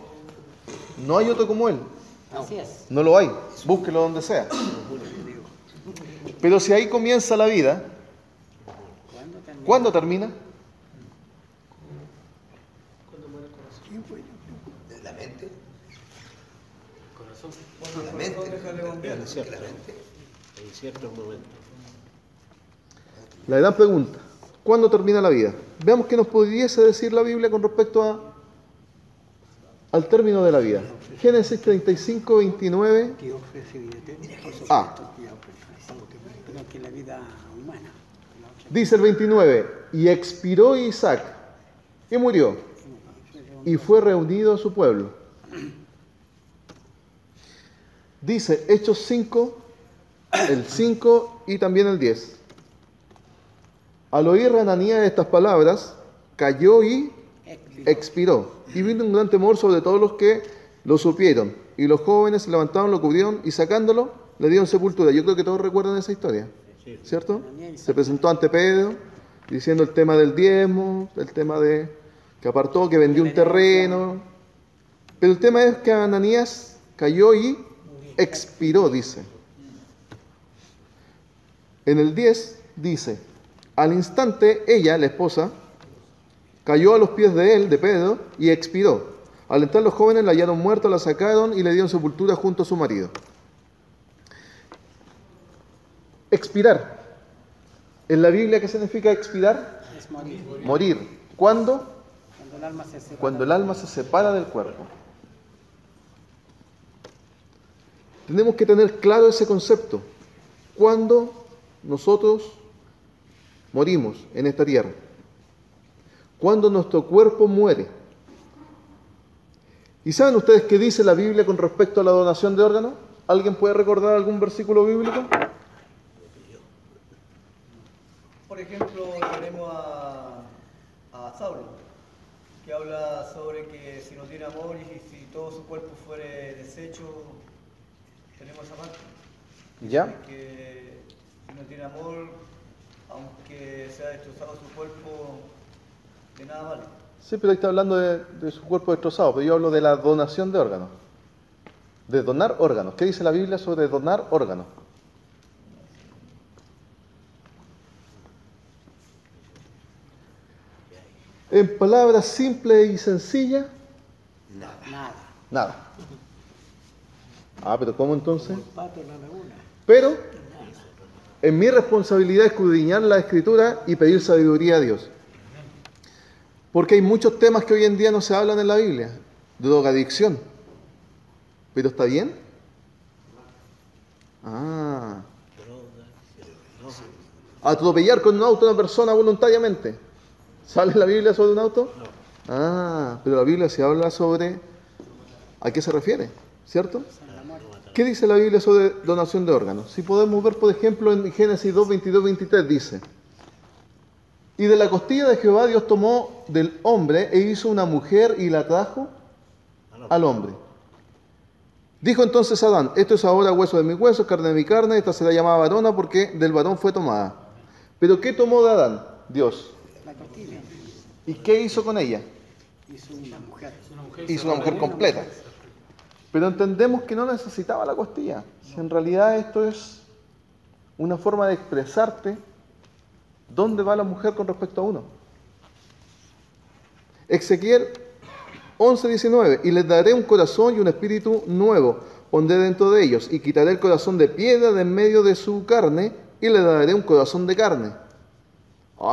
Speaker 4: No hay otro como él.
Speaker 9: Así es.
Speaker 4: No lo hay. Búsquelo donde sea. Pero si ahí comienza la vida, ¿cuándo termina?
Speaker 2: ¿La mente? La mente.
Speaker 11: En ciertos momentos.
Speaker 4: La gran pregunta, ¿cuándo termina la vida? Veamos qué nos pudiese decir la Biblia con respecto al término de la vida. Génesis 35, 29. Dice el 29, y expiró Isaac, y murió, y fue reunido a su pueblo. Dice Hechos 5, el 5 y también el 10. Al oír Ananías estas palabras, cayó y expiró. Y vino un gran temor sobre todos los que lo supieron. Y los jóvenes se levantaron, lo cubrieron y sacándolo, le dieron sepultura. Yo creo que todos recuerdan esa historia, ¿cierto? Se presentó ante Pedro, diciendo el tema del diezmo, el tema de que apartó, que vendió un terreno. Pero el tema es que Ananías cayó y expiró, dice. En el 10 dice, al instante ella, la esposa, cayó a los pies de él, de Pedro, y expiró. Al entrar los jóvenes la hallaron muerta, la sacaron y le dieron sepultura junto a su marido. Expirar. ¿En la Biblia qué significa expirar?
Speaker 9: Es morir.
Speaker 4: Morir. ¿Cuándo?
Speaker 9: Cuando el alma se separa.
Speaker 4: Cuando el alma se separa del cuerpo. Tenemos que tener claro ese concepto. Cuando nosotros morimos en esta tierra, cuando nuestro cuerpo muere. ¿Y saben ustedes qué dice la Biblia con respecto a la donación de órganos? ¿Alguien puede recordar algún versículo bíblico?
Speaker 12: Por ejemplo, tenemos a Saulo, que habla sobre que si no tiene amor y si todo su cuerpo fuere deshecho, tenemos esa parte.
Speaker 4: ¿Ya?
Speaker 12: Que si no tiene amor, aunque sea destrozado su cuerpo, de nada vale.
Speaker 4: Sí, pero ahí está hablando de su cuerpo destrozado, pero yo hablo de la donación de órganos. De donar órganos. ¿Qué dice la Biblia sobre donar órganos? En palabras simples y sencillas, nada. Ah, pero ¿cómo entonces? Pero es mi responsabilidad escudriñar la Escritura y pedir sabiduría a Dios. Porque hay muchos temas que hoy en día no se hablan en la Biblia. Drogadicción. ¿Pero está bien? Ah. Atropellar con un auto a una persona voluntariamente. ¿Sale en la Biblia sobre un auto? No. Ah, pero la Biblia se habla sobre... ¿A qué se refiere? ¿Cierto? ¿Qué dice la Biblia sobre donación de órganos? Si podemos ver, por ejemplo, en Génesis 2, 22, 23 dice: y de la costilla de Jehová Dios tomó del hombre e hizo una mujer y la trajo al hombre. Dijo entonces Adán: esto es ahora hueso de mis huesos, carne de mi carne, esta será llamada varona porque del varón fue tomada. ¿Pero qué tomó de Adán? Dios.
Speaker 9: La costilla.
Speaker 4: ¿Y qué hizo con ella?
Speaker 9: Hizo una mujer.
Speaker 4: Hizo una mujer completa. Pero entendemos que no necesitaba la costilla. Si en realidad esto es una forma de expresarte dónde va la mujer con respecto a uno. Ezequiel 11:19: y les daré un corazón y un espíritu nuevo, pondré dentro de ellos, y quitaré el corazón de piedra de en medio de su carne, y les daré un corazón de carne.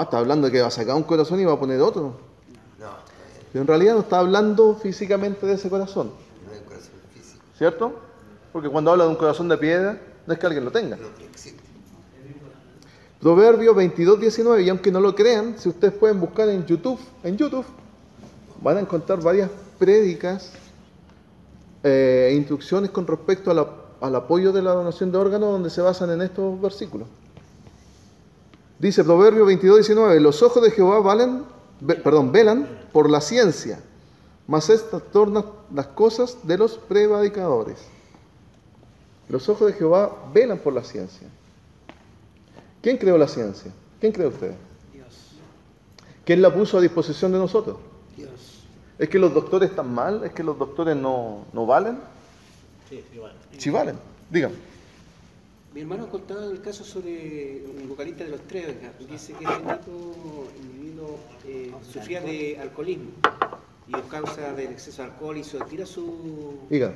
Speaker 4: Está hablando de que va a sacar un corazón y va a poner otro. Pero en realidad no está hablando físicamente de ese corazón.
Speaker 2: No hay corazón físico.
Speaker 4: ¿Cierto? Porque cuando habla de un corazón de piedra, no es que alguien lo tenga.
Speaker 2: No, que existe.
Speaker 4: Proverbios 22:19, y aunque no lo crean, si ustedes pueden buscar en YouTube, van a encontrar varias prédicas e instrucciones con respecto al apoyo de la donación de órganos donde se basan en estos versículos. Dice Proverbios 22:19, los ojos de Jehová velan por la ciencia, mas estas tornan las cosas de los prevaricadores. Los ojos de Jehová velan por la ciencia. ¿Quién creó la ciencia? ¿Quién creó ustedes?
Speaker 9: Dios.
Speaker 4: ¿Quién la puso a disposición de nosotros?
Speaker 9: Dios.
Speaker 4: ¿Es que los doctores están mal? ¿Es que los doctores no valen?
Speaker 11: Sí, valen.
Speaker 4: Sí valen. Díganme.
Speaker 11: Mi hermano contaba el caso sobre un vocalista de los Tres. Dice que este individuo sufría de alcoholismo y a causa del exceso de alcohol hizo tira su hígado.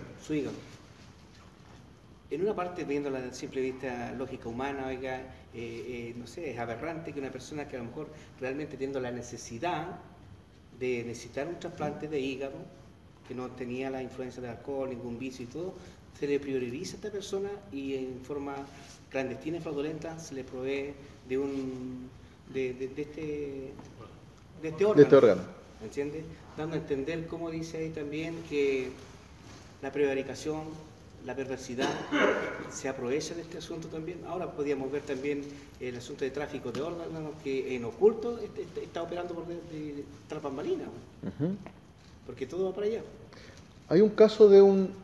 Speaker 11: En una parte, viendo la simple vista lógica humana, no sé, es aberrante que una persona que a lo mejor realmente teniendo la necesidad de necesitar un trasplante de hígado, que no tenía la influencia del alcohol, ningún vicio y todo, se le prioriza a esta persona y en forma clandestina y fraudulenta se le provee de este órgano. ¿Entiendes? Dando a entender, como dice ahí también, que la prevaricación, la perversidad se aprovecha de este asunto también. Ahora podríamos ver también el asunto de tráfico de órganos que en oculto está operando por tras bambalinas, porque todo va para allá.
Speaker 4: Hay un caso de un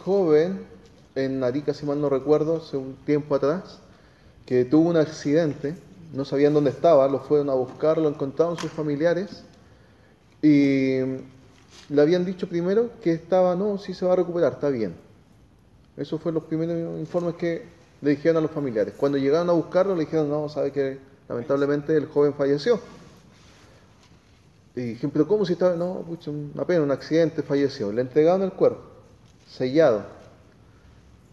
Speaker 4: joven en Arica, si mal no recuerdo, hace un tiempo atrás, que tuvo un accidente, no sabían dónde estaba, lo fueron a buscar, lo encontraron sus familiares y le habían dicho primero que estaba, no, sí se va a recuperar, está bien. Esos fueron los primeros informes que le dijeron a los familiares. Cuando llegaron a buscarlo, le dijeron, no, sabe que lamentablemente el joven falleció. Y dijeron, pero ¿cómo si estaba? No, pucha, una pena, un accidente, falleció. Le entregaron el cuerpo, sellado.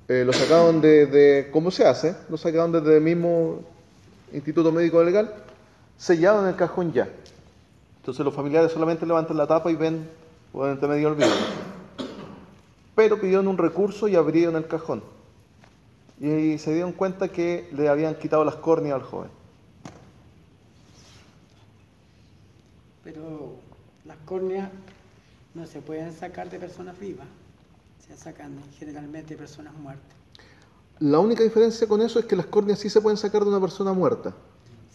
Speaker 4: Lo sacaron ¿cómo se hace? Lo sacaron desde el mismo Instituto Médico Legal, sellado en el cajón ya. Entonces los familiares solamente levantan la tapa y ven por entre medio el vidrio. Pero pidieron un recurso y abrieron el cajón. Y se dieron cuenta que le habían quitado las córneas al joven.
Speaker 9: Pero las córneas no se pueden sacar de personas vivas, se sacan generalmente de personas muertas.
Speaker 4: La única diferencia con eso es que las córneas sí se pueden sacar de una persona muerta.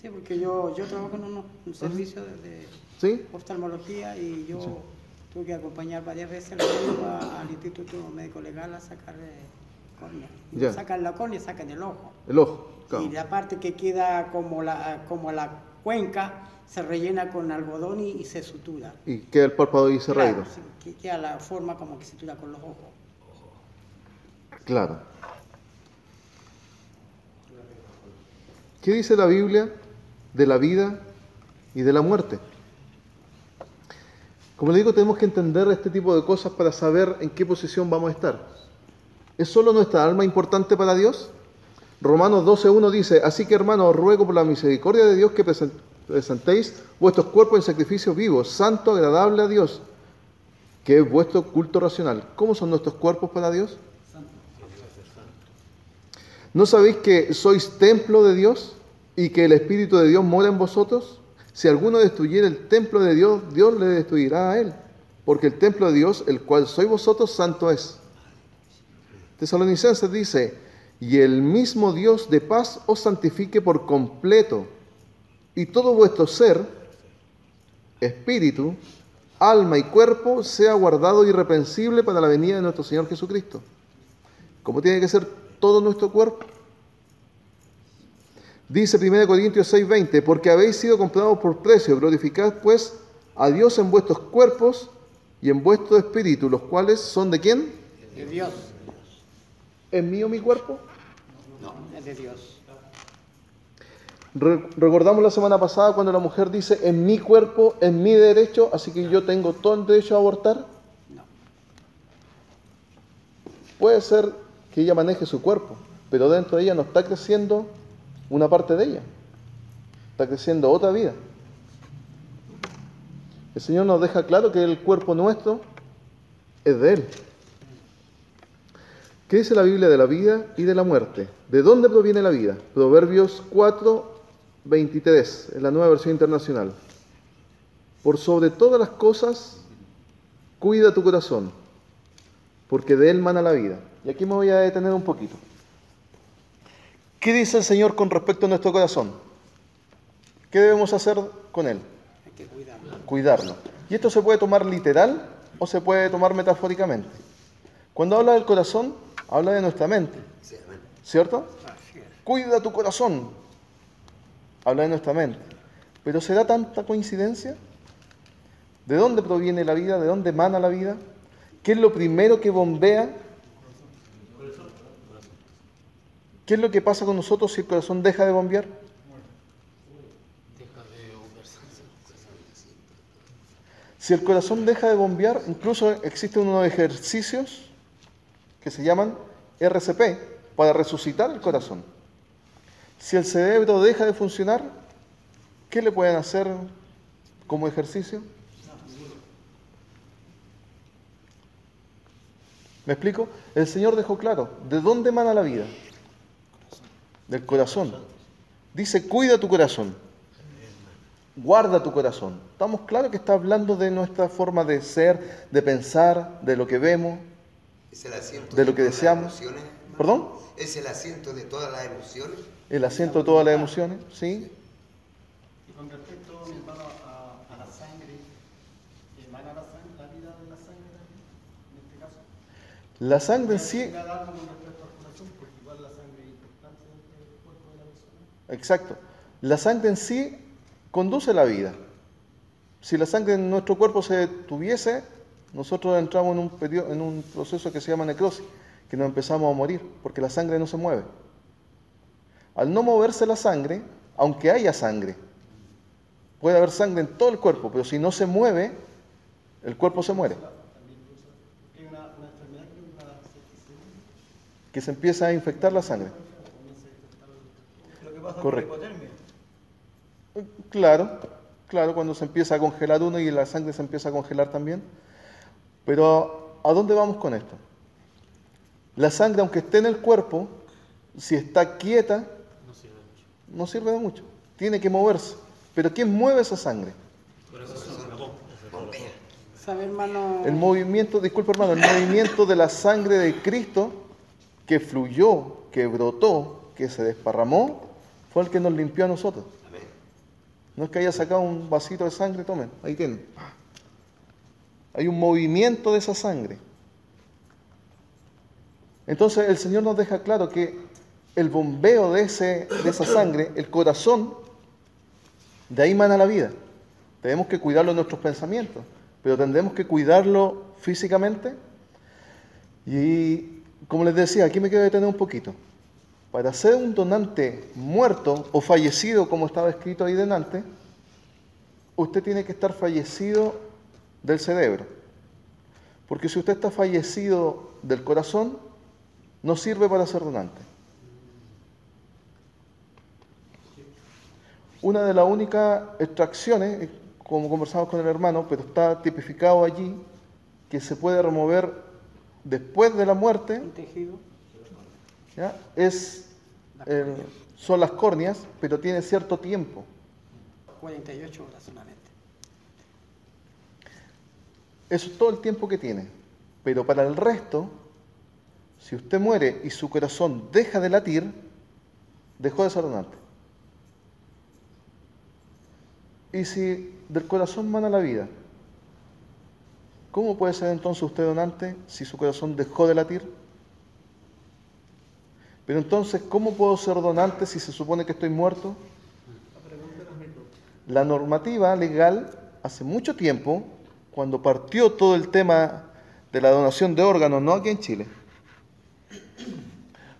Speaker 9: Sí, porque yo trabajo en un servicio de
Speaker 4: ¿sí?
Speaker 9: oftalmología y yo
Speaker 4: Sí.
Speaker 9: tuve que acompañar varias veces al médico al Instituto Médico Legal a sacar córnea. Y
Speaker 4: Ya.
Speaker 9: no sacan la córnea, sacan el ojo.
Speaker 4: El ojo, claro.
Speaker 9: Y la parte que queda como la cuenca se rellena con algodón y se sutura.
Speaker 4: Y queda el párpado ahí cerrado.
Speaker 9: Claro, sí, que queda la forma como que se sutura con los ojos.
Speaker 4: Claro. ¿Qué dice la Biblia de la vida y de la muerte? Como le digo, tenemos que entender este tipo de cosas para saber en qué posición vamos a estar. ¿Es solo nuestra alma importante para Dios? Romanos 12:1 dice, así que hermanos, os ruego por la misericordia de Dios que presentéis vuestros cuerpos en sacrificio vivo, santo, agradable a Dios, que es vuestro culto racional. ¿Cómo son nuestros cuerpos para Dios? ¿No sabéis que sois templo de Dios y que el Espíritu de Dios mora en vosotros? Si alguno destruyera el templo de Dios, Dios le destruirá a él, porque el templo de Dios, el cual sois vosotros, santo es. Tesalonicenses dice, y el mismo Dios de paz os santifique por completo, y todo vuestro ser, espíritu, alma y cuerpo, sea guardado irreprensible para la venida de nuestro Señor Jesucristo. ¿Cómo tiene que ser todo nuestro cuerpo? Dice 1 Corintios 6:20, porque habéis sido comprados por precio, glorificad pues a Dios en vuestros cuerpos y en vuestro espíritu, los cuales son ¿de quién?
Speaker 9: De Dios.
Speaker 4: ¿Es mío mi cuerpo?
Speaker 9: No, es de Dios.
Speaker 4: Recordamos la semana pasada cuando la mujer dice, en mi cuerpo, en mi derecho, así que yo tengo todo el derecho a abortar.
Speaker 9: No.
Speaker 4: Puede ser que ella maneje su cuerpo, pero dentro de ella no está creciendo una parte de ella, está creciendo otra vida. El Señor nos deja claro que el cuerpo nuestro es de Él. ¿Qué dice la Biblia de la vida y de la muerte? ¿De dónde proviene la vida? Proverbios 4:23, en la Nueva Versión Internacional. Por sobre todas las cosas, cuida tu corazón, porque de él mana la vida. Y aquí me voy a detener un poquito. ¿Qué dice el Señor con respecto a nuestro corazón? ¿Qué debemos hacer con él?
Speaker 9: Hay que cuidarlo.
Speaker 4: Cuidarlo. Y esto se puede tomar literal o se puede tomar metafóricamente. Cuando habla del corazón, habla de nuestra mente. ¿Cierto? Cuida tu corazón. Habla de nuestra mente. Pero ¿será tanta coincidencia? ¿De dónde proviene la vida? ¿De dónde emana la vida? ¿Qué es lo primero que bombea? ¿Qué es lo que pasa con nosotros si el corazón deja de bombear? Si el corazón deja de bombear, incluso existen unos ejercicios que se llaman RCP para resucitar el corazón. Si el cerebro deja de funcionar, ¿qué le pueden hacer como ejercicio? ¿Me explico? El Señor dejó claro, ¿de dónde emana la vida? Del corazón. Dice, cuida tu corazón. Guarda tu corazón. Estamos claros que está hablando de nuestra forma de ser, de pensar, de lo que vemos,
Speaker 2: ¿Es el asiento
Speaker 4: de lo que
Speaker 2: todas las
Speaker 4: deseamos.
Speaker 2: emociones?
Speaker 4: ¿Perdón?
Speaker 2: ¿Es el asiento de todas las emociones?
Speaker 4: El asiento de todas las emociones, ¿sí?
Speaker 12: Y con respecto, mi hermano, a la sangre, ¿emana la vida de la sangre también, en este caso?
Speaker 4: La sangre en sí...
Speaker 12: Algo con respecto al corazón, porque igual la sangre es importante dentro del cuerpo de la persona.
Speaker 4: Exacto. La sangre en sí conduce la vida. Si la sangre en nuestro cuerpo se detuviese, nosotros entramos en un proceso que se llama necrosis, que nos empezamos a morir, porque la sangre no se mueve. Al no moverse la sangre, aunque haya sangre, puede haber sangre en todo el cuerpo, pero si no se mueve, el cuerpo se muere. Que se empieza a infectar la sangre.
Speaker 12: Lo que pasa
Speaker 4: Correcto.
Speaker 12: con la hipotermia.
Speaker 4: Claro, cuando se empieza a congelar uno y la sangre se empieza a congelar también. Pero, ¿a dónde vamos con esto? La sangre, aunque esté en el cuerpo, si está quieta, no sirve de mucho. Tiene que moverse. Pero ¿quién mueve esa sangre?
Speaker 9: ¿Sabe, hermano?
Speaker 4: El movimiento, disculpe hermano, el movimiento de la sangre de Cristo que fluyó, que brotó, que se desparramó, fue el que nos limpió a nosotros. No es que haya sacado un vasito de sangre, tomen, ahí tienen. Hay un movimiento de esa sangre. Entonces el Señor nos deja claro que el bombeo de esa sangre, el corazón, de ahí mana la vida. Tenemos que cuidarlo en nuestros pensamientos, pero tendremos que cuidarlo físicamente. Y como les decía, aquí me quiero detener un poquito. Para ser un donante muerto o fallecido, como estaba escrito ahí delante, usted tiene que estar fallecido del cerebro. Porque si usted está fallecido del corazón, no sirve para ser donante. Una de las únicas extracciones, como conversamos con el hermano, pero está tipificado allí, que se puede remover después de la muerte, ¿ya? Son las córneas, pero tiene cierto tiempo.
Speaker 9: 48 horas solamente.
Speaker 4: Eso es todo el tiempo que tiene. Pero para el resto, si usted muere y su corazón deja de latir, dejó de ser donante. Y si del corazón mana la vida, ¿cómo puede ser entonces usted donante si su corazón dejó de latir? Pero entonces, ¿cómo puedo ser donante si se supone que estoy muerto? La normativa legal, hace mucho tiempo, cuando partió todo el tema de la donación de órganos, no aquí en Chile,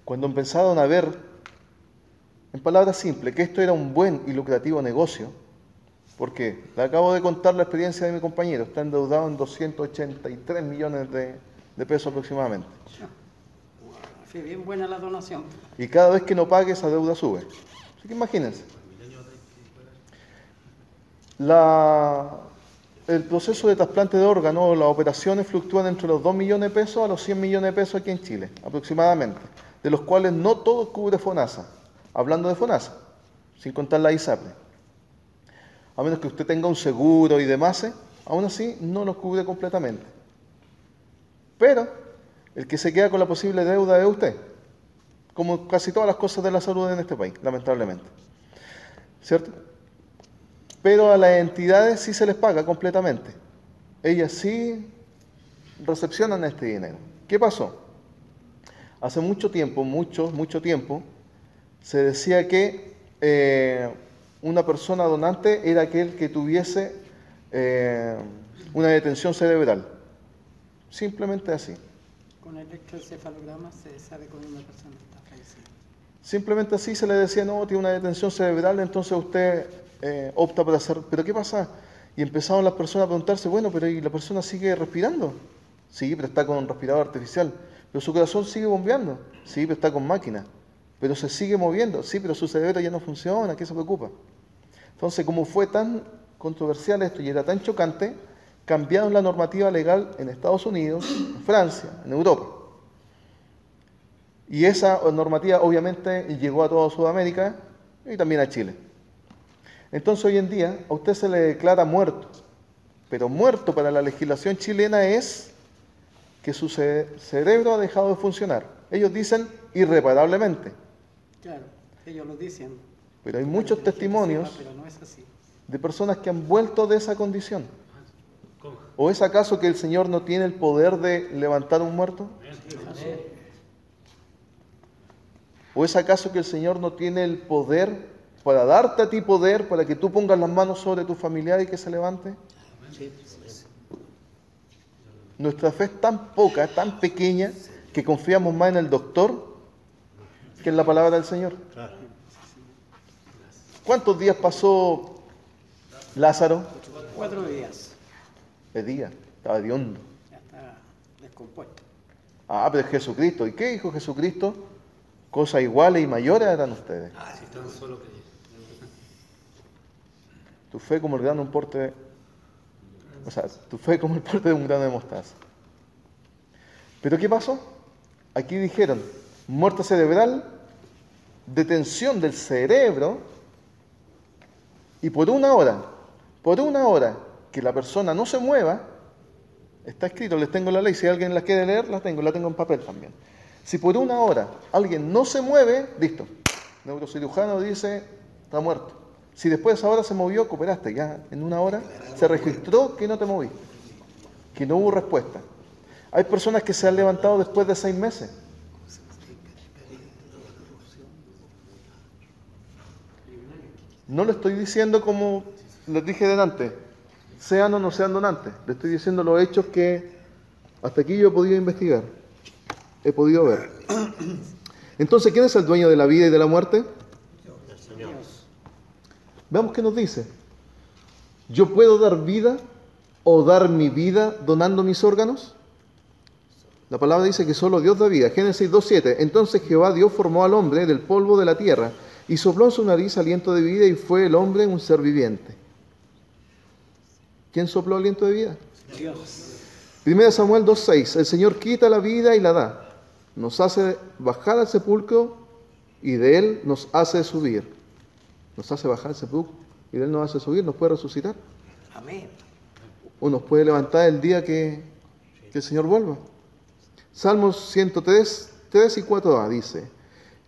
Speaker 4: cuando empezaron a ver, en palabras simples, que esto era un buen y lucrativo negocio, porque le acabo de contar la experiencia de mi compañero, está endeudado en 283 millones de pesos aproximadamente.
Speaker 9: Sí, bien buena la donación.
Speaker 4: Y cada vez que no pague, esa deuda sube. Así que imagínense. El proceso de trasplante de órganos, las operaciones fluctúan entre los 2 millones de pesos a los 100 millones de pesos aquí en Chile, aproximadamente, de los cuales no todo cubre FONASA. Hablando de FONASA, sin contar la ISAPRE. A menos que usted tenga un seguro y demás, aún así no los cubre completamente. Pero el que se queda con la posible deuda es usted, como casi todas las cosas de la salud en este país, lamentablemente. ¿Cierto? Pero a las entidades sí se les paga completamente. Ellas sí recepcionan este dinero. ¿Qué pasó? Hace mucho tiempo, mucho tiempo, se decía que una persona donante era aquel que tuviese una detención cerebral. Simplemente así.
Speaker 9: Con electroencefalograma se sabe cuando una persona está fallecida.
Speaker 4: Simplemente así se le decía, no, tiene una detención cerebral, entonces usted opta por hacer... ¿Pero qué pasa? Y empezaron las personas a preguntarse, bueno, pero ¿y la persona sigue respirando? Sí, pero está con un respirador artificial. ¿Pero su corazón sigue bombeando? Sí, pero está con máquina. ¿Pero se sigue moviendo? Sí, pero su cerebro ya no funciona, ¿qué se preocupa? Entonces, como fue tan controversial esto y era tan chocante, cambiaron la normativa legal en Estados Unidos, en Francia, en Europa. Y esa normativa obviamente llegó a toda Sudamérica y también a Chile. Entonces hoy en día a usted se le declara muerto, pero muerto para la legislación chilena es que su cerebro ha dejado de funcionar. Ellos dicen irreparablemente.
Speaker 9: Claro, ellos lo dicen.
Speaker 4: Pero hay muchos testimonios
Speaker 9: pero no es así.
Speaker 4: de personas que han vuelto de esa condición. ¿O es acaso que el Señor no tiene el poder de levantar un muerto? ¿O es acaso que el Señor no tiene el poder para darte a ti poder para que tú pongas las manos sobre tu familiar y que se levante? Nuestra fe es tan poca, tan pequeña, que confiamos más en el doctor que en la palabra del Señor. ¿Cuántos días pasó Lázaro?
Speaker 9: 4 días.
Speaker 4: ¿Qué día? Estaba hediondo.
Speaker 9: Ya está descompuesto.
Speaker 4: Ah, pero es Jesucristo. ¿Y qué dijo Jesucristo? Cosas iguales y mayores harán ustedes.
Speaker 10: Si tan solo que
Speaker 4: Tu fe como el grano de un porte, o sea, tu fe como el porte de un grano de mostaza. ¿Pero qué pasó? Aquí dijeron, muerte cerebral, detención del cerebro, y por una hora que la persona no se mueva, está escrito, les tengo la ley, si alguien la quiere leer, la tengo en papel también. Si por una hora alguien no se mueve, listo. El neurocirujano dice, está muerto. Si después de esa hora se movió, cooperaste. Ya en una hora se registró que no te moviste, que no hubo respuesta. Hay personas que se han levantado después de 6 meses. No le estoy diciendo como les dije delante, sean o no sean donantes. Le estoy diciendo los hechos que hasta aquí yo he podido investigar, he podido ver. Entonces, ¿quién es el dueño de la vida y de la muerte? Veamos qué nos dice. ¿Yo puedo dar vida o dar mi vida donando mis órganos? La palabra dice que solo Dios da vida. Génesis 2:7. Entonces Jehová Dios formó al hombre del polvo de la tierra y sopló en su nariz aliento de vida y fue el hombre un ser viviente. ¿Quién sopló aliento de vida?
Speaker 9: Dios.
Speaker 4: 1 Samuel 2:6. El Señor quita la vida y la da. Nos hace bajar al sepulcro y de él nos hace subir. Nos hace bajar al sepulcro y de él nos hace subir. Nos puede resucitar.
Speaker 11: Amén.
Speaker 4: O nos puede levantar el día que el Señor vuelva. Salmos 103, 3 y 4a dice: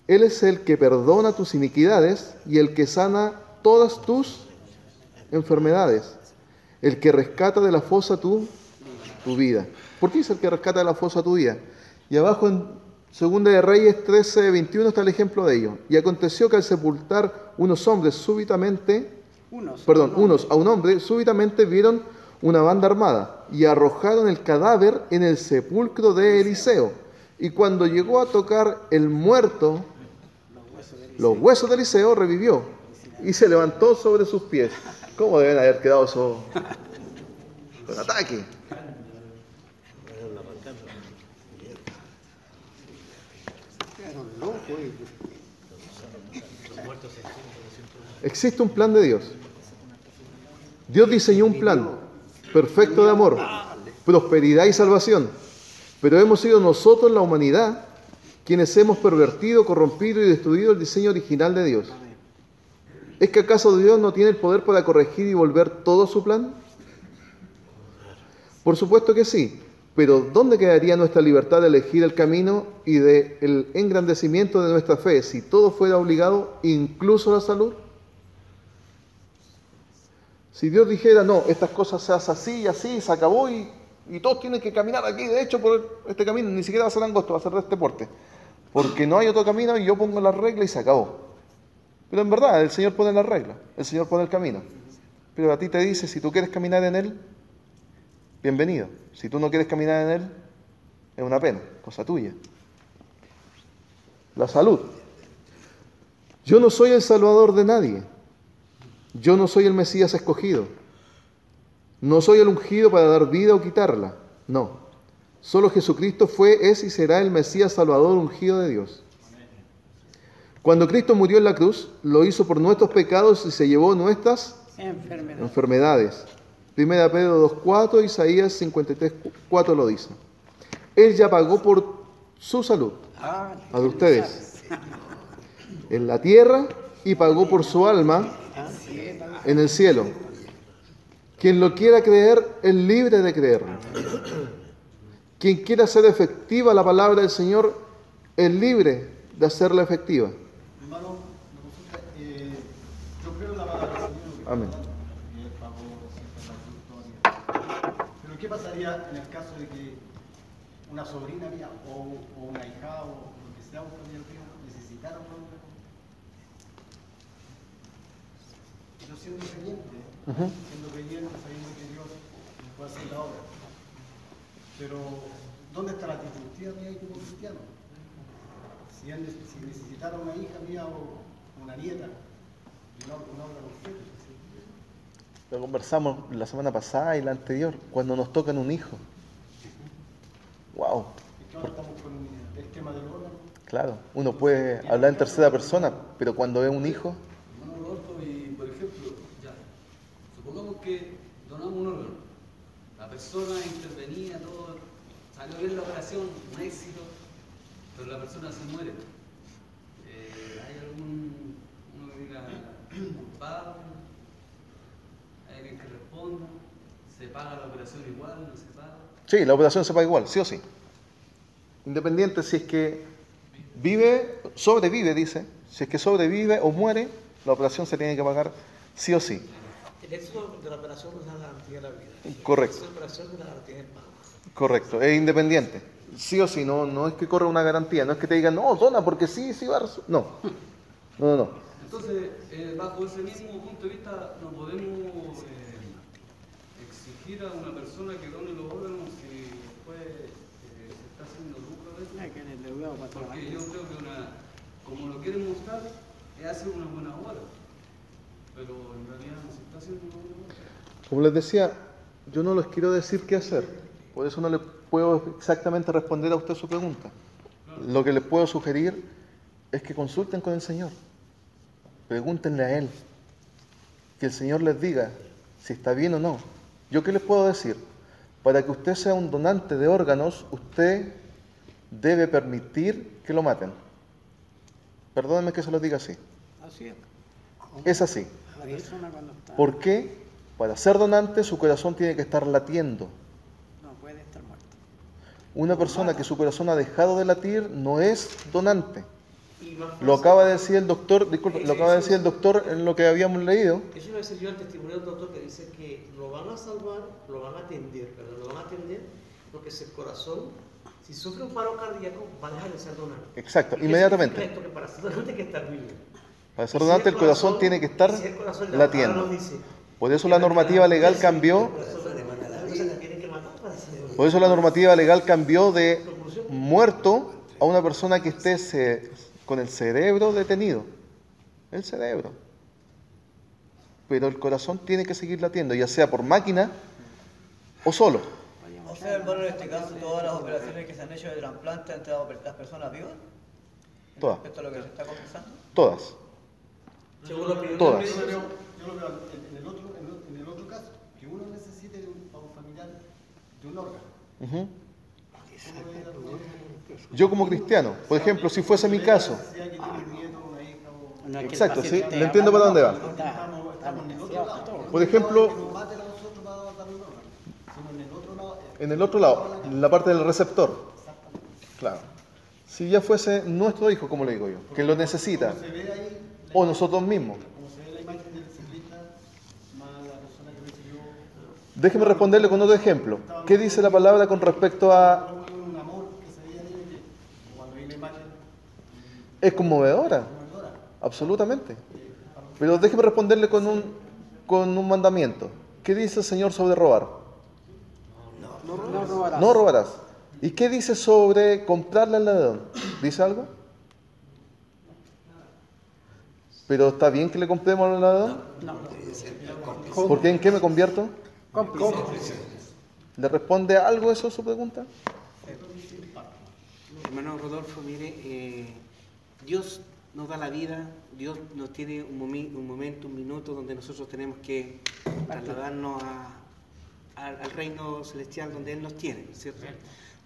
Speaker 4: Él es el que perdona tus iniquidades y el que sana todas tus enfermedades, el que rescata de la fosa tu vida. ¿Por qué es el que rescata de la fosa tu vida? Y abajo en 2 de Reyes 13, 21 está el ejemplo de ello. Y aconteció que al sepultar unos a un hombre, súbitamente vieron una banda armada y arrojaron el cadáver en el sepulcro de Eliseo. Y cuando llegó a tocar el muerto, los huesos de Eliseo, revivió y se levantó sobre sus pies. ¿Cómo deben haber quedado esos con ataque? Existe un plan de Dios. Dios diseñó un plan perfecto de amor, prosperidad y salvación. Pero hemos sido nosotros, la humanidad, quienes hemos pervertido, corrompido y destruido el diseño original de Dios. ¿Es que acaso Dios no tiene el poder para corregir y volver todo su plan? Por supuesto que sí, pero ¿dónde quedaría nuestra libertad de elegir el camino y del engrandecimiento de nuestra fe si todo fuera obligado, incluso la salud? Si Dios dijera, no, estas cosas se hacen así y así, se acabó y todos tienen que caminar aquí, de hecho, por este camino, ni siquiera va a ser angosto, va a ser de este porte, porque no hay otro camino y yo pongo la regla y se acabó. Pero en verdad, el Señor pone la regla, el Señor pone el camino. Pero a ti te dice, si tú quieres caminar en Él, bienvenido. Si tú no quieres caminar en Él, es una pena, cosa tuya. La salud. Yo no soy el salvador de nadie. Yo no soy el Mesías escogido. No soy el ungido para dar vida o quitarla. No. Solo Jesucristo fue, es y será el Mesías salvador ungido de Dios. Cuando Cristo murió en la cruz, lo hizo por nuestros pecados y se llevó nuestras enfermedades. 1 Pedro 2:4, Isaías 53:4 lo dice. Él ya pagó por su salud, a de ustedes, en la tierra, y pagó por su alma en el cielo. Quien lo quiera creer es libre de creerlo. Quien quiera hacer efectiva la palabra del Señor es libre de hacerla efectiva.
Speaker 12: Hermano, yo creo en la palabra del Señor.
Speaker 4: Amén.
Speaker 12: Pero ¿qué pasaría en el caso de que una sobrina mía o una hija o lo que sea un familiar mío necesitara un problema? Yo siendo creyente, sabiendo que Dios me puede hacer la obra. Pero, ¿dónde está la justicia mía y como cristiano? Si necesitara una hija mía o una nieta,
Speaker 4: Lo conversamos la semana pasada y la anterior, cuando nos tocan un hijo. ¡Wow!
Speaker 1: Estamos con el tema del órgano.
Speaker 4: Claro, uno puede hablar en tercera persona, pero cuando es un hijo...
Speaker 8: Hermano Rodolfo, y por ejemplo, ya, supongamos que donamos un órgano. La persona intervenía, todo, salió bien la operación, un éxito, pero la persona se muere. ¿Hay algún, uno que diga, culpable? ¿Hay alguien que responda? ¿Se paga la operación igual? ¿No se paga?
Speaker 4: Sí, la operación se paga igual, sí o sí. Independiente si es que vive, sobrevive, dice, si es que sobrevive o muere, la operación se tiene que pagar sí o sí.
Speaker 11: El éxito de la operación no es la garantía de la vida.
Speaker 4: Correcto.
Speaker 11: La operación es la garantía del pago.
Speaker 4: Correcto, es independiente. Sí o sí, no es que corra una garantía, no es que te digan, no, dona porque sí va a... No.
Speaker 8: Entonces, bajo ese mismo punto de vista, no podemos exigir a una persona que done los órganos si después se está haciendo lucro de eso. Porque yo creo que como lo quieren mostrar, es hacer una buena obra. Pero en realidad no se está haciendo una buena obra.
Speaker 4: Como les decía, yo no les quiero decir qué hacer, por eso no le puedo exactamente responder a usted su pregunta. Lo que les puedo sugerir es que consulten con el Señor, pregúntenle a Él, que el Señor les diga si está bien o no. ¿Yo qué les puedo decir? Para que usted sea un donante de órganos, usted debe permitir que lo maten. Perdónenme que se lo diga así.
Speaker 9: Así es.
Speaker 4: Es así.
Speaker 9: La persona cuando está...
Speaker 4: ¿Por qué? Para ser donante su corazón tiene que estar latiendo.
Speaker 9: No puede estar muerto.
Speaker 4: Una persona que su corazón ha dejado de latir no es donante. Lo acaba de decir el doctor, disculpe, lo acaba de decir el doctor en lo que habíamos leído.
Speaker 11: Eso iba a decir yo al testimonio del doctor que dice que lo van a salvar, lo van a atender, ¿verdad? Lo van a atender porque si el corazón, si sufre un paro cardíaco, va a dejar de ser donante.
Speaker 4: Exacto,
Speaker 11: ¿Y
Speaker 4: inmediatamente.
Speaker 11: esto? Que para ser donante hay que estar vivo.
Speaker 4: Para ser donante el corazón tiene que estar
Speaker 11: si el corazón
Speaker 4: latiendo.
Speaker 11: Dice,
Speaker 4: por eso la normativa legal cambió. Por eso la normativa legal cambió de muerto a una persona que esté con el cerebro detenido. El cerebro. Pero el corazón tiene que seguir latiendo, ya sea por máquina o solo.
Speaker 12: O sea, hermano, en este caso, todas las operaciones que se han hecho de trasplante han entrado las personas vivas.
Speaker 4: Todas.
Speaker 12: ¿Esto es lo que se está conversando?
Speaker 4: Todas. Todas.
Speaker 1: Yo lo veo en el otro caso, que uno necesite a un familiar de un órgano.
Speaker 4: Uh-huh. Yo como cristiano, por ejemplo, si fuese mi caso. Exacto, sí, le entiendo para dónde va. Por ejemplo, en el otro lado, en la parte del receptor. Claro. Si ya fuese nuestro hijo, como le digo yo, que lo necesita, o nosotros mismos. Déjeme responderle con otro ejemplo. ¿Qué dice la palabra con respecto a... Es conmovedora, absolutamente. Pero déjeme responderle con un mandamiento. ¿Qué dice el Señor sobre robar? No robarás. ¿Y qué dice sobre comprarle al ladrón? ¿Dice algo? ¿Pero está bien que le compremos al ladrón?
Speaker 9: No.
Speaker 4: ¿Por qué? ¿En qué me convierto? ¿Le responde algo eso a su pregunta?
Speaker 11: Hermano Rodolfo, mire, Dios nos da la vida, Dios nos tiene un momento, un minuto donde nosotros tenemos que trasladarnos al reino celestial donde Él nos tiene, ¿cierto?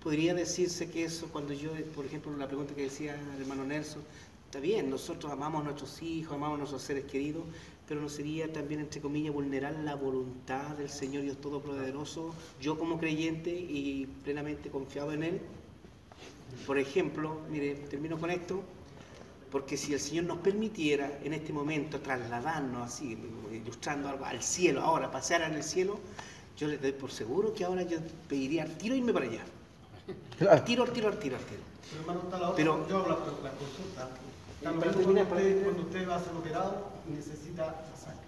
Speaker 11: Podría decirse que eso, cuando yo, por ejemplo, la pregunta que decía el hermano Nelson, está bien, nosotros amamos a nuestros hijos, amamos a nuestros seres queridos, pero no sería también, entre comillas, vulnerar la voluntad del Señor Dios Todopoderoso, yo como creyente y plenamente confiado en Él. Por ejemplo, mire, termino con esto, porque si el Señor nos permitiera en este momento trasladarnos así, ilustrando algo, al cielo, ahora, pasear en el cielo, yo les doy por seguro que ahora yo pediría al tiro irme para allá. Al tiro.
Speaker 1: Pero hermano, está la otra, yo hago la consulta. Cuando usted va a ser operado, necesita la sangre.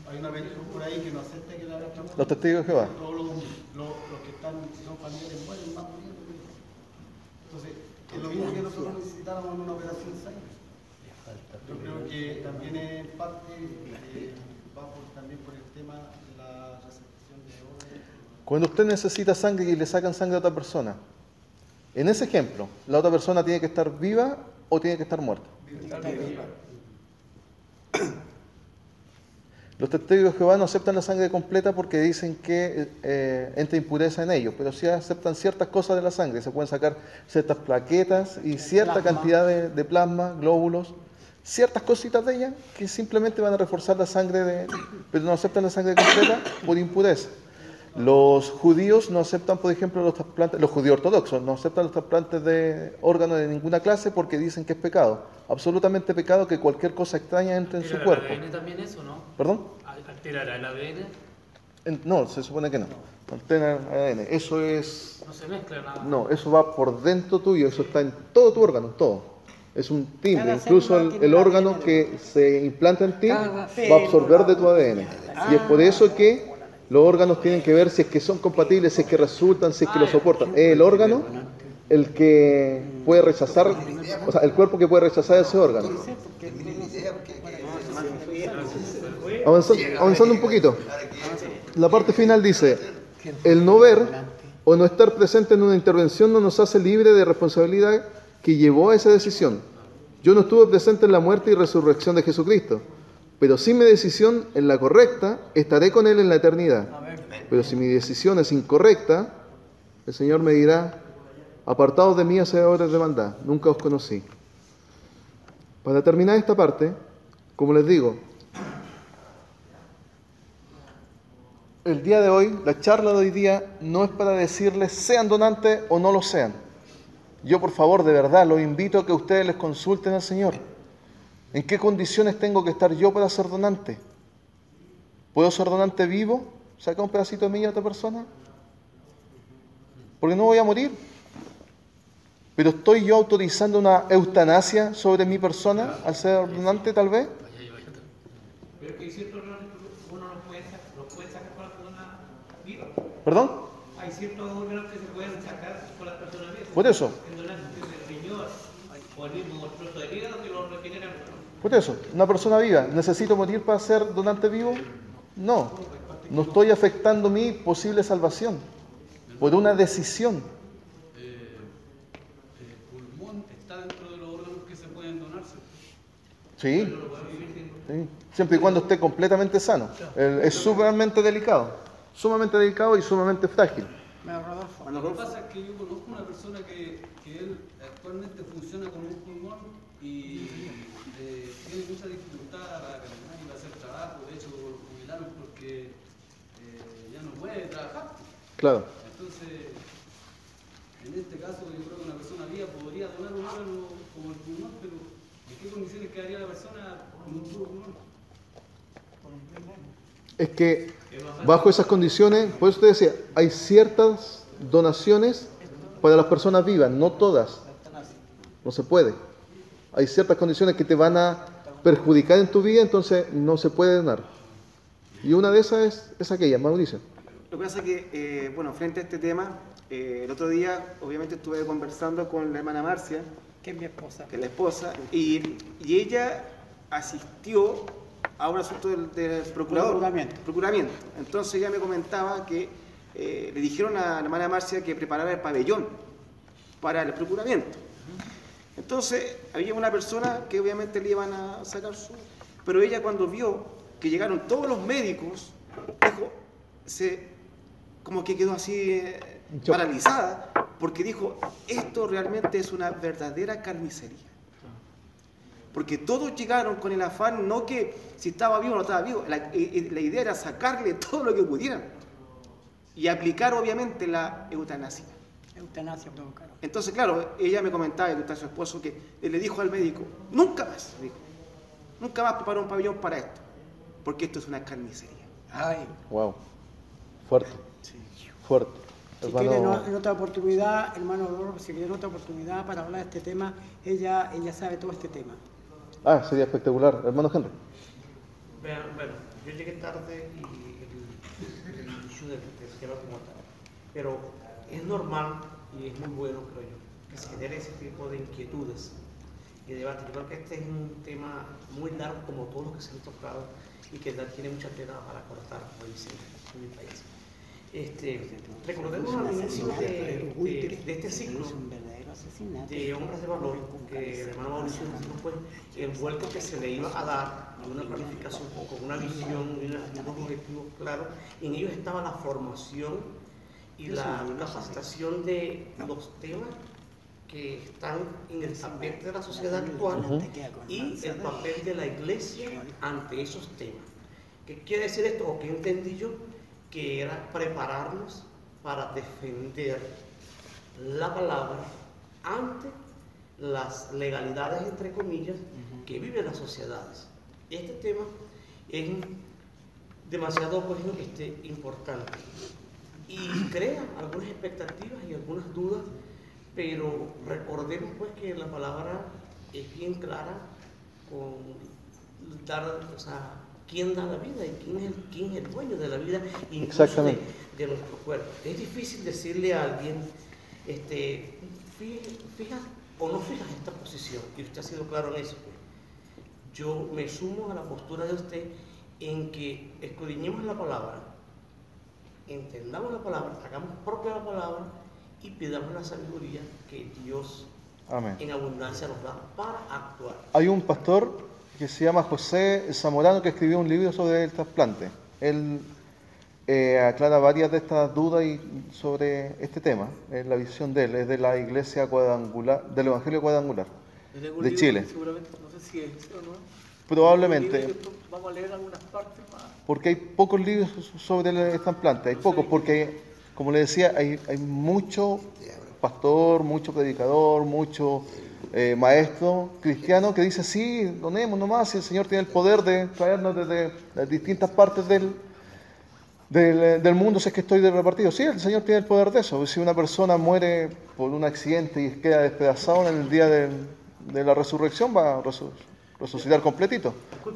Speaker 1: Hay una religión por ahí que no acepta que le haga esta.
Speaker 4: Los testigos de Jehová.
Speaker 1: Todos los que están, si son familiares, mueren, van muriendo. Entonces, es lo mismo que nosotros necesitáramos en una operación de sangre.
Speaker 13: Yo creo que también en parte va también por el tema de la recepción de órganos.
Speaker 4: Cuando usted necesita sangre y le sacan sangre a otra persona, en ese ejemplo, ¿la otra persona tiene que estar viva o tiene que estar muerta? Los testigos de Jehová no aceptan la sangre completa porque dicen que entra impureza en ellos, pero sí aceptan ciertas cosas de la sangre. Se pueden sacar ciertas plaquetas y cierta cantidad de plasma, glóbulos, ciertas cositas de ella que simplemente van a reforzar la sangre, pero no aceptan la sangre completa por impureza. Los judíos no aceptan, por ejemplo, los trasplantes, los judíos ortodoxos no aceptan los trasplantes de órganos de ninguna clase porque dicen que es pecado, absolutamente pecado que cualquier cosa extraña entre en su cuerpo.
Speaker 10: ¿Alterará el ADN también eso, no?
Speaker 4: ¿Perdón?
Speaker 10: ¿Alterará el ADN?
Speaker 4: No, se supone que no. Altera el ADN. Eso es...
Speaker 10: No se mezcla nada.
Speaker 4: No, eso va por dentro tuyo, eso está en todo tu órgano, todo. Es un timbre, incluso el órgano que se implanta en ti va a absorber de tu ADN. Y es por eso que los órganos tienen que ver si es que son compatibles, si es que resultan, si es que lo soportan. Es el órgano el que puede rechazar, o sea, el cuerpo que puede rechazar ese órgano. Avanzando un poquito. La parte final dice, el no ver o no estar presente en una intervención no nos hace libre de responsabilidad que llevó a esa decisión. Yo no estuve presente en la muerte y resurrección de Jesucristo, pero si mi decisión es la correcta, estaré con Él en la eternidad. Pero si mi decisión es incorrecta, el Señor me dirá, apartados de mí, hacedores de maldad, nunca os conocí. Para terminar esta parte, como les digo, el día de hoy, la charla de hoy día, no es para decirles sean donantes o no lo sean. Yo, por favor, de verdad, los invito a que ustedes les consulten al Señor. ¿En qué condiciones tengo que estar yo para ser donante? ¿Puedo ser donante vivo? ¿Sacar un pedacito de mí a otra persona? Porque no voy a morir. ¿Pero estoy yo autorizando una eutanasia sobre mi persona al ser donante, tal vez?
Speaker 10: Pero que hay ciertos órganos que uno los puede sacar con la persona viva.
Speaker 4: ¿Perdón?
Speaker 10: Hay ciertos órganos que se pueden sacar con las personas vivas.
Speaker 4: Por eso.
Speaker 10: El donante del riñón o el mismo trozo de hígado que lo regeneran.
Speaker 4: Por eso, una persona viva, ¿necesito morir para ser donante vivo? No, no estoy afectando mi posible salvación por una decisión.
Speaker 8: El pulmón está dentro de los órganos que se pueden donarse.
Speaker 4: Sí, siempre y cuando esté completamente sano. Es sumamente delicado y sumamente frágil.
Speaker 8: Lo que pasa es que yo conozco una persona que él actualmente funciona con un pulmón y tiene mucha dificultad para caminar y para hacer trabajo. De hecho, lo jubilaron porque ya no puede trabajar.
Speaker 4: Claro.
Speaker 8: Entonces, en este caso, yo creo que una persona viva podría donar un órgano como el pulmón, pero ¿en qué condiciones quedaría la persona con un puro pulmón?
Speaker 4: Es que bajo esas condiciones, por eso te decía, hay ciertas donaciones para las personas vivas, no todas. No se puede. Hay ciertas condiciones que te van a perjudicar en tu vida, entonces no se puede donar. Y una de esas es aquella, Mauricio.
Speaker 11: Lo que pasa es que, bueno, frente a este tema, el otro día obviamente estuve conversando con la hermana Marcia,
Speaker 9: que es mi esposa.
Speaker 11: Que es la esposa, y ella asistió a un asunto del procuramiento. Entonces ella me comentaba que le dijeron a la hermana Marcia que preparara el pabellón para el procuramiento. Entonces había una persona que obviamente le iban a sacar su... Pero ella cuando vio que llegaron todos los médicos, dijo, como que quedó así paralizada, porque dijo, esto realmente es una verdadera carnicería. Porque todos llegaron con el afán, no que si estaba vivo o no estaba vivo, la idea era sacarle todo lo que pudieran y aplicar obviamente la eutanasia.
Speaker 9: Eutanasia provocaron.
Speaker 11: Entonces, claro, ella me comentaba, que está su esposo, que le dijo al médico, nunca más prepara un pabellón para esto, porque esto es una carnicería.
Speaker 9: Ay.
Speaker 4: Wow. Fuerte.
Speaker 9: Sí.
Speaker 4: Fuerte.
Speaker 9: Si quieren en otra oportunidad, hermano Rodolfo, si quieren otra oportunidad para hablar de este tema, ella sabe todo este tema.
Speaker 4: Ah, sería espectacular. Hermano Henry.
Speaker 7: Bueno, yo llegué tarde y el issue del tema como tal. Pero es normal y es muy bueno, creo yo, que se genere ese tipo de inquietudes y debate. Yo creo que este es un tema muy largo, como todos los que se han tocado, y que tiene mucha tela para cortar, como dicen en mi país. Recordemos al inicio de este ciclo de hombres de valor, que el hermano Mauricio nos fue el vuelco que se le iba a dar de una planificación con una visión y unos objetivos claros, y en ellos estaba la formación y la capacitación de los temas que están en el tapete de la sociedad actual y el papel de la iglesia ante esos temas. ¿Qué quiere decir esto? ¿O qué entendí yo? Que era prepararnos para defender la palabra ante las legalidades, entre comillas, que viven las sociedades. Este tema es demasiado importante y crea algunas expectativas y algunas dudas, pero recordemos pues que la palabra es bien clara con dar, o sea, quién da la vida y quién es el dueño de la vida, incluso de nuestro cuerpo. Es difícil decirle a alguien, fija o no fijas esta posición, y usted ha sido claro en eso. Yo me sumo a la postura de usted en que escudriñemos la palabra, entendamos la palabra, hagamos propia la palabra y pidamos la sabiduría que Dios en abundancia nos da para actuar.
Speaker 4: Hay un pastor que se llama José Zamorano, que escribió un libro sobre el trasplante. Él aclara varias de estas dudas sobre este tema. Es la visión de él, es de la Iglesia Cuadrangular, del Evangelio Cuadrangular de Chile.
Speaker 14: Seguramente, no sé si es o no.
Speaker 4: Probablemente.
Speaker 14: Vamos a leer algunas partes más.
Speaker 4: Porque hay pocos libros sobre el trasplante, hay pocos, porque, como le decía, hay mucho pastor, mucho predicador, mucho maestro cristiano que dice, sí, donemos nomás, si el Señor tiene el poder de traernos desde las distintas partes del mundo, si es que estoy repartido. Sí, el Señor tiene el poder de eso. Si una persona muere por un accidente y queda despedazado en el día de la resurrección, va a resucitar completito.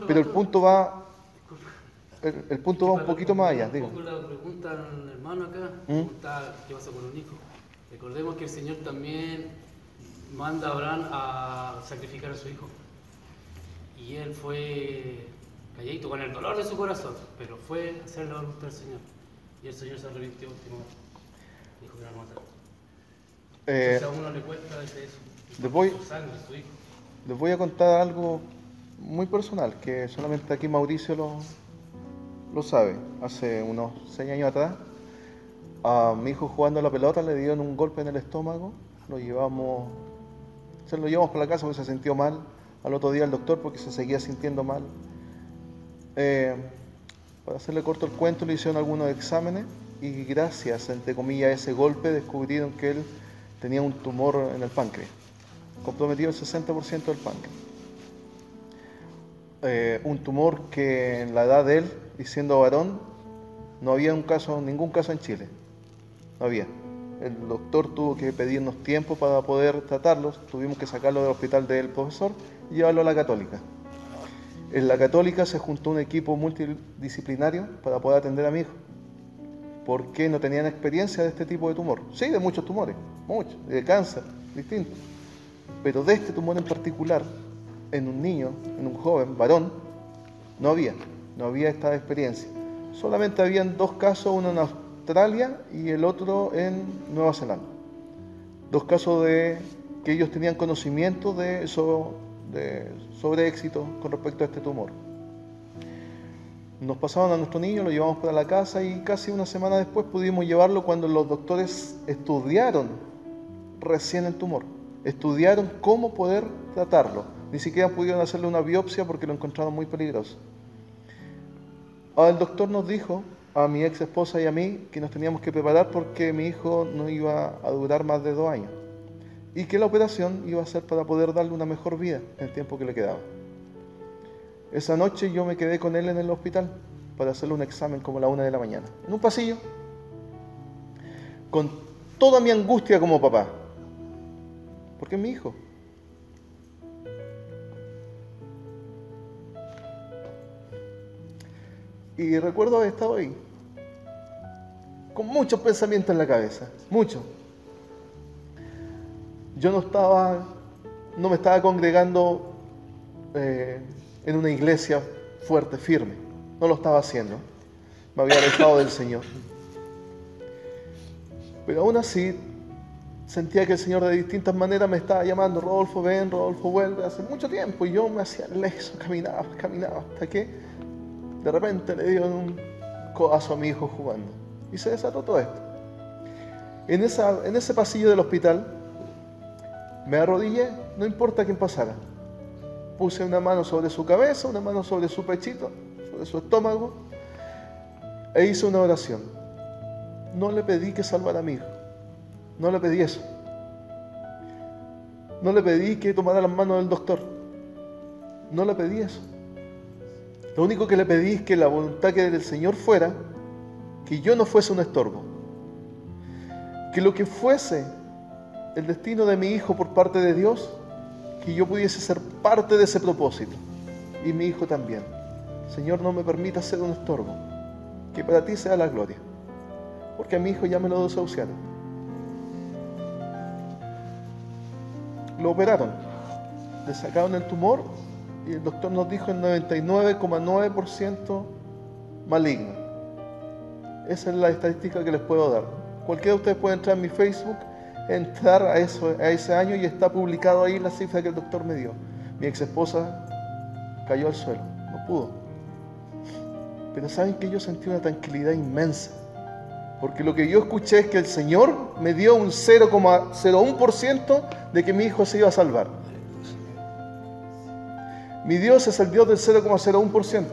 Speaker 4: Pero el punto va un poquito más allá. Digo.
Speaker 8: La pregunta al hermano acá, pregunta qué pasa con un hijo. Recordemos que el Señor también manda a Abraham a sacrificar a su hijo. Y él fue calladito, con el dolor de su corazón, pero fue a hacer la voluntad del Señor. Y el Señor se arrepintió último. Dijo que no lo matara. Entonces a uno le cuesta desde eso. Su sangre, su hijo.
Speaker 4: Les voy a contar algo muy personal, que solamente aquí Mauricio lo sabe. Hace unos 6 años atrás, a mi hijo jugando a la pelota le dieron un golpe en el estómago. Lo llevamos para la casa porque se sintió mal. Al otro día al doctor porque se seguía sintiendo mal. Para hacerle corto el cuento, le hicieron algunos exámenes y gracias, entre comillas, a ese golpe descubrieron que él tenía un tumor en el páncreas, comprometido el 60% del páncreas. Un tumor que en la edad de él, y siendo varón, no había ningún caso en Chile. No había. El doctor tuvo que pedirnos tiempo para poder tratarlos. Tuvimos que sacarlo del hospital del profesor y llevarlo a la Católica. En la Católica se juntó un equipo multidisciplinario para poder atender a mi hijo, porque no tenían experiencia de este tipo de tumor. Sí, de muchos tumores, muchos, de cáncer, distintos. Pero de este tumor en particular, en un niño, en un joven, varón, no había esta experiencia. Solamente habían 2 casos, uno en Australia y el otro en Nueva Zelanda. 2 casos de que ellos tenían conocimiento sobre éxito con respecto a este tumor. Nos pasaron a nuestro niño, lo llevamos para la casa y casi una semana después pudimos llevarlo cuando los doctores estudiaron recién el tumor, estudiaron cómo poder tratarlo. Ni siquiera pudieron hacerle una biopsia porque lo encontraron muy peligroso. El doctor nos dijo, a mi ex esposa y a mí, que nos teníamos que preparar porque mi hijo no iba a durar más de 2 años y que la operación iba a ser para poder darle una mejor vida en el tiempo que le quedaba. Esa noche yo me quedé con él en el hospital para hacerle un examen como a la 1 de la mañana, en un pasillo, con toda mi angustia como papá, porque es mi hijo. Y recuerdo haber estado ahí, con muchos pensamientos en la cabeza, muchos. Yo no estaba no me estaba congregando en una iglesia fuerte, firme. No lo estaba haciendo. Me había alejado del Señor. Pero aún así, sentía que el Señor de distintas maneras me estaba llamando: Rodolfo, ven, Rodolfo, vuelve, hace mucho tiempo. Y yo me hacía leso, caminaba, hasta que de repente le dio un codazo a mi hijo jugando. Y se desató todo esto. En ese pasillo del hospital, me arrodillé, no importa quién pasara. Puse una mano sobre su cabeza, una mano sobre su pechito, sobre su estómago, e hice una oración. No le pedí que salvara a mi hijo. No le pedí eso. No le pedí que tomara las manos del doctor. No le pedí eso. Lo único que le pedí es que la voluntad que del Señor fuera que yo no fuese un estorbo. Que lo que fuese el destino de mi hijo por parte de Dios, que yo pudiese ser parte de ese propósito. Y mi hijo también. Señor, no me permita ser un estorbo. Que para ti sea la gloria. Porque a mi hijo ya me lo desahuciaron. Lo operaron. Le sacaron el tumor y el doctor nos dijo el 99,9% maligno. Esa es la estadística que les puedo dar. Cualquiera de ustedes puede entrar en mi Facebook, entrar a ese año y está publicado ahí la cifra que el doctor me dio. Mi ex esposa cayó al suelo, no pudo. Pero saben que yo sentí una tranquilidad inmensa, porque lo que yo escuché es que el Señor me dio un 0,01% de que mi hijo se iba a salvar. Mi Dios es el Dios del 0,01%,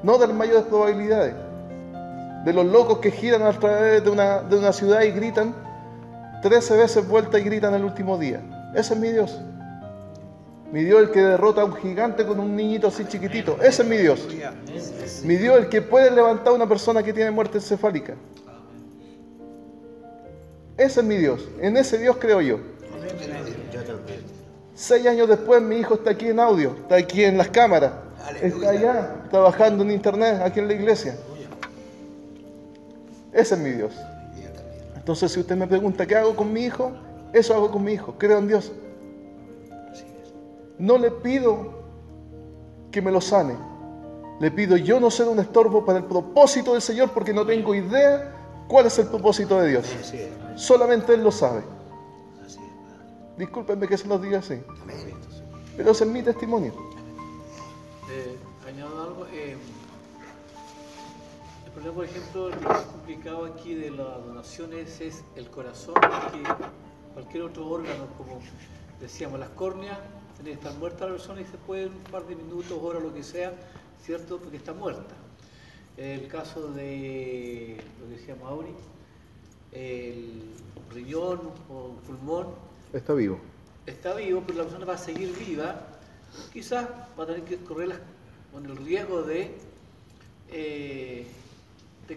Speaker 4: no de las mayores probabilidades, de los locos que giran a través de una ciudad y gritan 13 veces vuelta y gritan el último día. Ese es mi Dios. Mi Dios, el que derrota a un gigante con un niñito así chiquitito. Ese es mi Dios. Mi Dios, el que puede levantar a una persona que tiene muerte encefálica. Ese es mi Dios. En ese Dios creo yo. 6 años después mi hijo está aquí en audio, está aquí en las cámaras, está allá trabajando en internet, aquí en la iglesia. Ese es mi Dios. Entonces, si usted me pregunta qué hago con mi hijo, eso hago con mi hijo. Creo en Dios. No le pido que me lo sane. Le pido yo no ser un estorbo para el propósito del Señor, porque no tengo idea cuál es el propósito de Dios. Solamente Él lo sabe. Discúlpenme que se los diga así. Pero ese es mi testimonio.
Speaker 14: Añado algo. El problema, por ejemplo, lo más complicado aquí de las donaciones es el corazón, que cualquier otro órgano, como decíamos, las córneas, tiene que estar muerta la persona y se puede en un par de minutos, horas, lo que sea, ¿cierto? Porque está muerta. El caso de lo que decía Mauri, el riñón o pulmón.
Speaker 4: Está vivo.
Speaker 14: Está vivo, pero la persona va a seguir viva. Quizás va a tener que correr con el riesgo de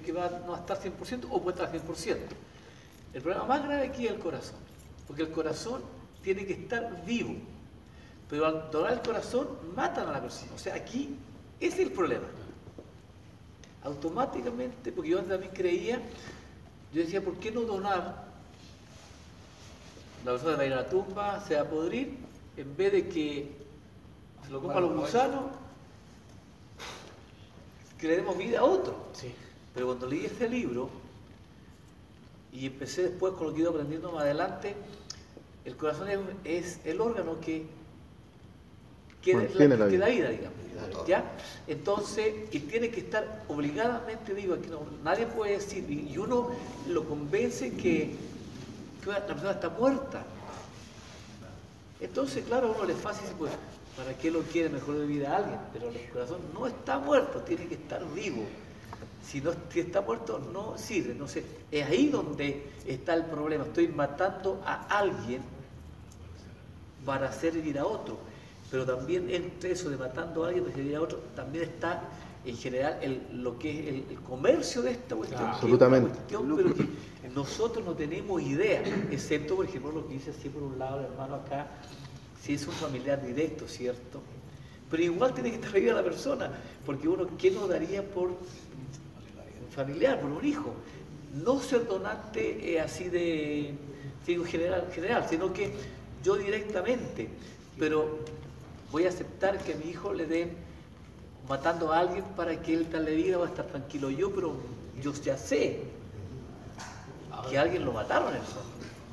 Speaker 14: que va no a estar 100% o puede estar 100%. El problema más grave aquí es el corazón, porque el corazón tiene que estar vivo, pero al donar el corazón matan a la persona. O sea, aquí ese es el problema. Automáticamente, porque yo también creía, yo decía, ¿por qué no donar? La persona va a ir a la tumba, se va a podrir, en vez de que se lo coman los gusanos, que le demos vida a otro. Sí. Pero cuando leí este libro, y empecé después con lo que he ido aprendiendo más adelante, el corazón es el órgano que da vida, digamos. ¿Ya? Entonces, y tiene que estar obligadamente vivo. Aquí no, nadie puede decir, y uno lo convence que la persona está muerta. Entonces, claro, a uno le es fácil decir, pues, ¿para qué lo quiere mejor de vida a alguien? Pero el corazón no está muerto, tiene que estar vivo. Si está muerto, no sirve. Entonces, es ahí donde está el problema. Estoy matando a alguien para hacer herir a otro. Pero también entre eso de matando a alguien para hacer herir a otro, también está en general lo que es el comercio de esta cuestión.
Speaker 4: Absolutamente.
Speaker 14: Pero que nosotros no tenemos idea, excepto, por ejemplo, lo que dice así por un lado el hermano acá, si es un familiar directo, ¿cierto? Pero igual tiene que estar viva la persona, porque uno, ¿qué no daría por un familiar, por un hijo? No ser donante así de digo general, sino que yo directamente, pero voy a aceptar que a mi hijo le den matando a alguien para que él darle vida, va a estar tranquilo yo, pero yo ya sé que a alguien lo mataron en el fondo.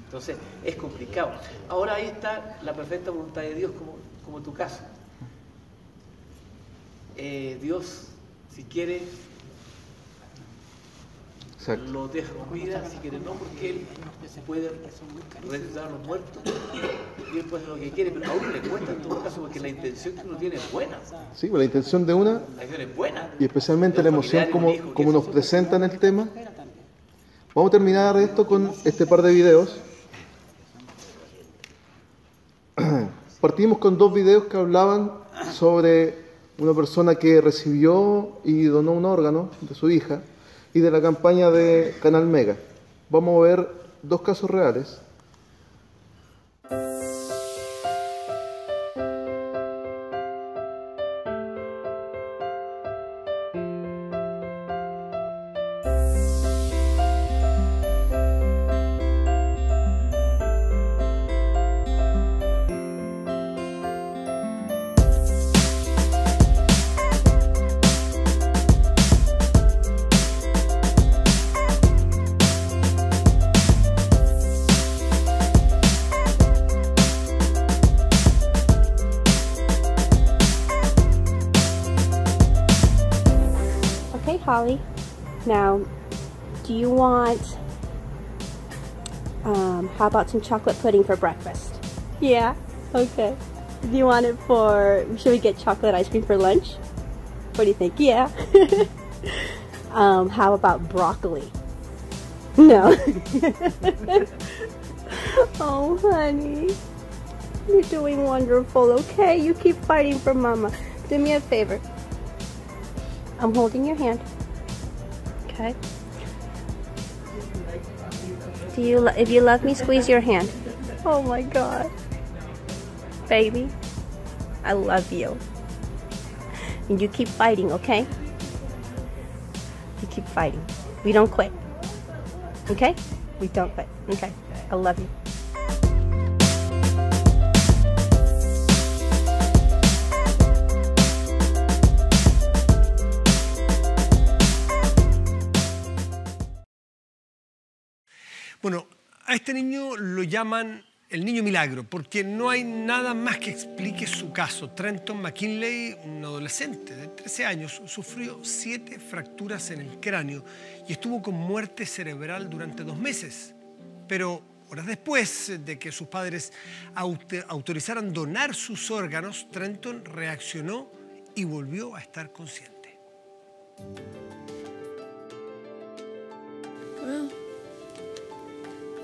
Speaker 14: Entonces es complicado. Ahora ahí está la perfecta voluntad de Dios, como tu caso. Dios, si quiere,
Speaker 4: exacto,
Speaker 14: lo deja con vida, si quiere no, porque Él puede resucitar a los muertos y Él puede hacer lo que quiere, pero a uno le cuesta en todo caso porque la intención que uno tiene es buena.
Speaker 4: Sí, la intención de una,
Speaker 14: La intención es buena.
Speaker 4: y especialmente la emoción como nos presentan el tema. Vamos a terminar esto con este par de videos. Partimos con 2 videos que hablaban sobre una persona que recibió y donó un órgano de su hija y de la campaña de Canal Mega. Vamos a ver 2 casos reales.
Speaker 15: Holly. Now, do you want, how about some chocolate pudding for breakfast? Yeah? Okay. Do you want it for, should we get chocolate ice cream for lunch? What do you think? Yeah. How about broccoli? No. Oh, honey. You're doing wonderful, okay? You keep fighting for Mama. Do me a favor. I'm holding your hand. Okay. If you love me, squeeze your hand. Oh my God. Baby, I love you. And you keep fighting, okay? You keep fighting. We don't quit. Okay? We don't quit. Okay. I love you.
Speaker 16: Bueno, a este niño lo llaman el niño milagro, porque no hay nada más que explique su caso. Trenton McKinley, un adolescente de 13 años, sufrió 7 fracturas en el cráneo y estuvo con muerte cerebral durante 2 meses. Pero horas después de que sus padres autorizaran donar sus órganos, Trenton reaccionó y volvió a estar consciente.
Speaker 17: Well,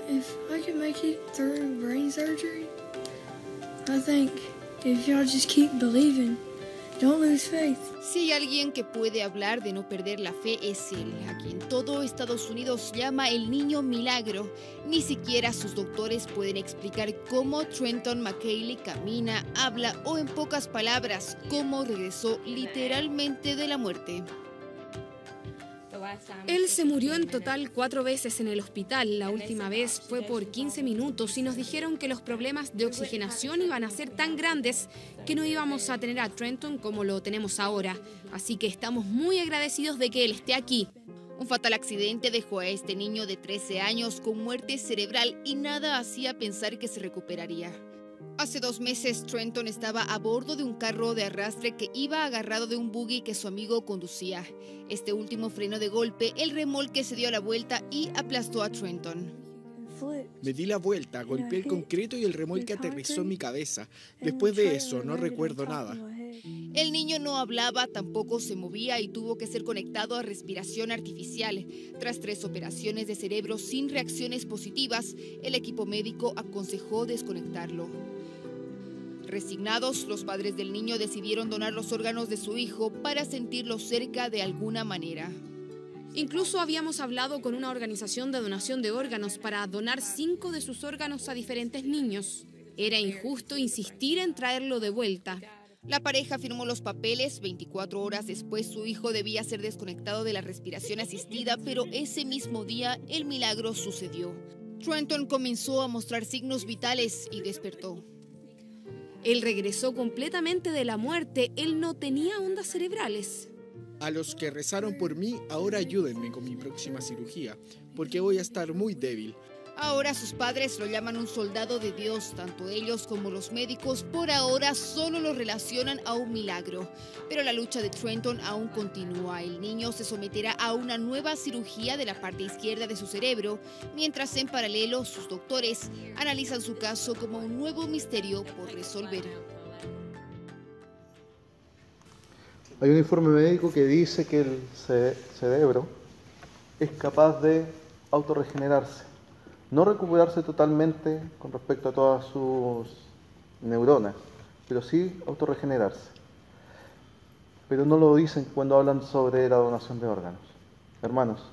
Speaker 17: if I can make it through brain surgery, I think if y'all just keep believing, don't lose faith.
Speaker 18: Si hay alguien que puede hablar de no perder la fe es él, a quien todo Estados Unidos llama el niño milagro. Ni siquiera sus doctores pueden explicar cómo Trenton McKinley camina, habla o en pocas palabras, cómo regresó literalmente de la muerte.
Speaker 19: Él se murió en total 4 veces en el hospital. La última vez fue por 15 minutos y nos dijeron que los problemas de oxigenación iban a ser tan grandes que no íbamos a tener a Trenton como lo tenemos ahora. Así que estamos muy agradecidos de que él esté aquí.
Speaker 18: Un fatal accidente dejó a este niño de 13 años con muerte cerebral y nada hacía pensar que se recuperaría. Hace 2 meses, Trenton estaba a bordo de un carro de arrastre que iba agarrado de un buggy que su amigo conducía. Este último frenó de golpe, el remolque se dio a la vuelta y aplastó a Trenton.
Speaker 20: Me di la vuelta, golpeé el concreto y el remolque aterrizó en mi cabeza. Después de eso, no recuerdo nada.
Speaker 18: El niño no hablaba, tampoco se movía y tuvo que ser conectado a respiración artificial. Tras 3 operaciones de cerebro sin reacciones positivas, el equipo médico aconsejó desconectarlo. Resignados, los padres del niño decidieron donar los órganos de su hijo para sentirlo cerca de alguna manera.
Speaker 19: Incluso habíamos hablado con una organización de donación de órganos para donar 5 de sus órganos a diferentes niños. Era injusto insistir en traerlo de vuelta.
Speaker 18: La pareja firmó los papeles. 24 horas después, su hijo debía ser desconectado de la respiración asistida, pero ese mismo día el milagro sucedió. Trenton comenzó a mostrar signos vitales y despertó.
Speaker 19: Él regresó completamente de la muerte. Él no tenía ondas cerebrales.
Speaker 20: A los que rezaron por mí, ahora ayúdenme con mi próxima cirugía, porque voy a estar muy débil.
Speaker 18: Ahora sus padres lo llaman un soldado de Dios. Tanto ellos como los médicos por ahora solo lo relacionan a un milagro. Pero la lucha de Trenton aún continúa. El niño se someterá a una nueva cirugía de la parte izquierda de su cerebro, mientras en paralelo sus doctores analizan su caso como un nuevo misterio por resolver.
Speaker 4: Hay un informe médico que dice que el cerebro es capaz de autorregenerarse. No recuperarse totalmente con respecto a todas sus neuronas, pero sí autorregenerarse. Pero no lo dicen cuando hablan sobre la donación de órganos. Hermanos,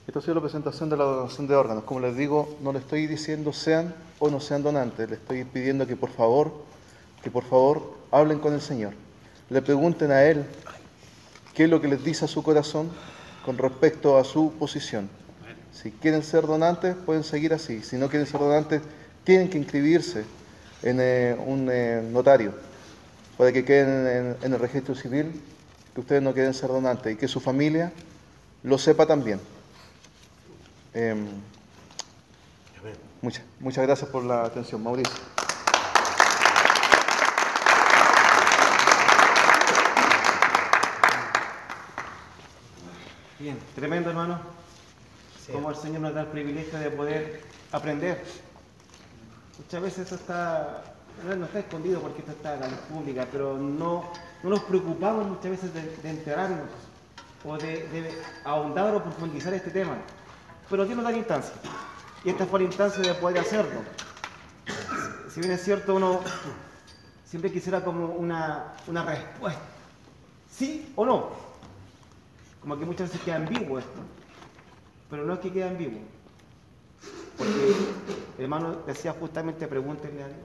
Speaker 4: esta ha sido la presentación de la donación de órganos. Como les digo, no le estoy diciendo sean o no sean donantes, le estoy pidiendo que por favor hablen con el Señor. Le pregunten a Él qué es lo que les dice a su corazón con respecto a su posición. Si quieren ser donantes, pueden seguir así. Si no quieren ser donantes, tienen que inscribirse en un notario para que queden en el registro civil que ustedes no quieren ser donantes y que su familia lo sepa también. Muchas gracias por la atención, Mauricio.
Speaker 1: Bien, tremendo, hermano. Como el Señor nos da el privilegio de poder aprender. Muchas veces esto no está escondido porque esto está en la luz pública, pero no nos preocupamos muchas veces de enterarnos o de ahondar o profundizar este tema. Pero Dios nos da la instancia. Y esta fue la instancia de poder hacerlo. Si bien es cierto, uno siempre quisiera como una respuesta. ¿Sí o no? Como que muchas veces queda ambiguo esto. Pero no es que quede ambiguo. Porque el hermano decía justamente pregúntenle a Dios.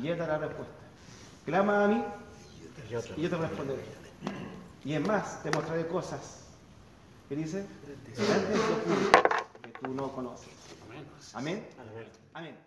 Speaker 1: Y Él dará respuesta. Clama a mí y yo te responderé. Y es más, te mostraré cosas. ¿Qué dice? Antes de ocurrir que tú no conoces. Amén. Amén.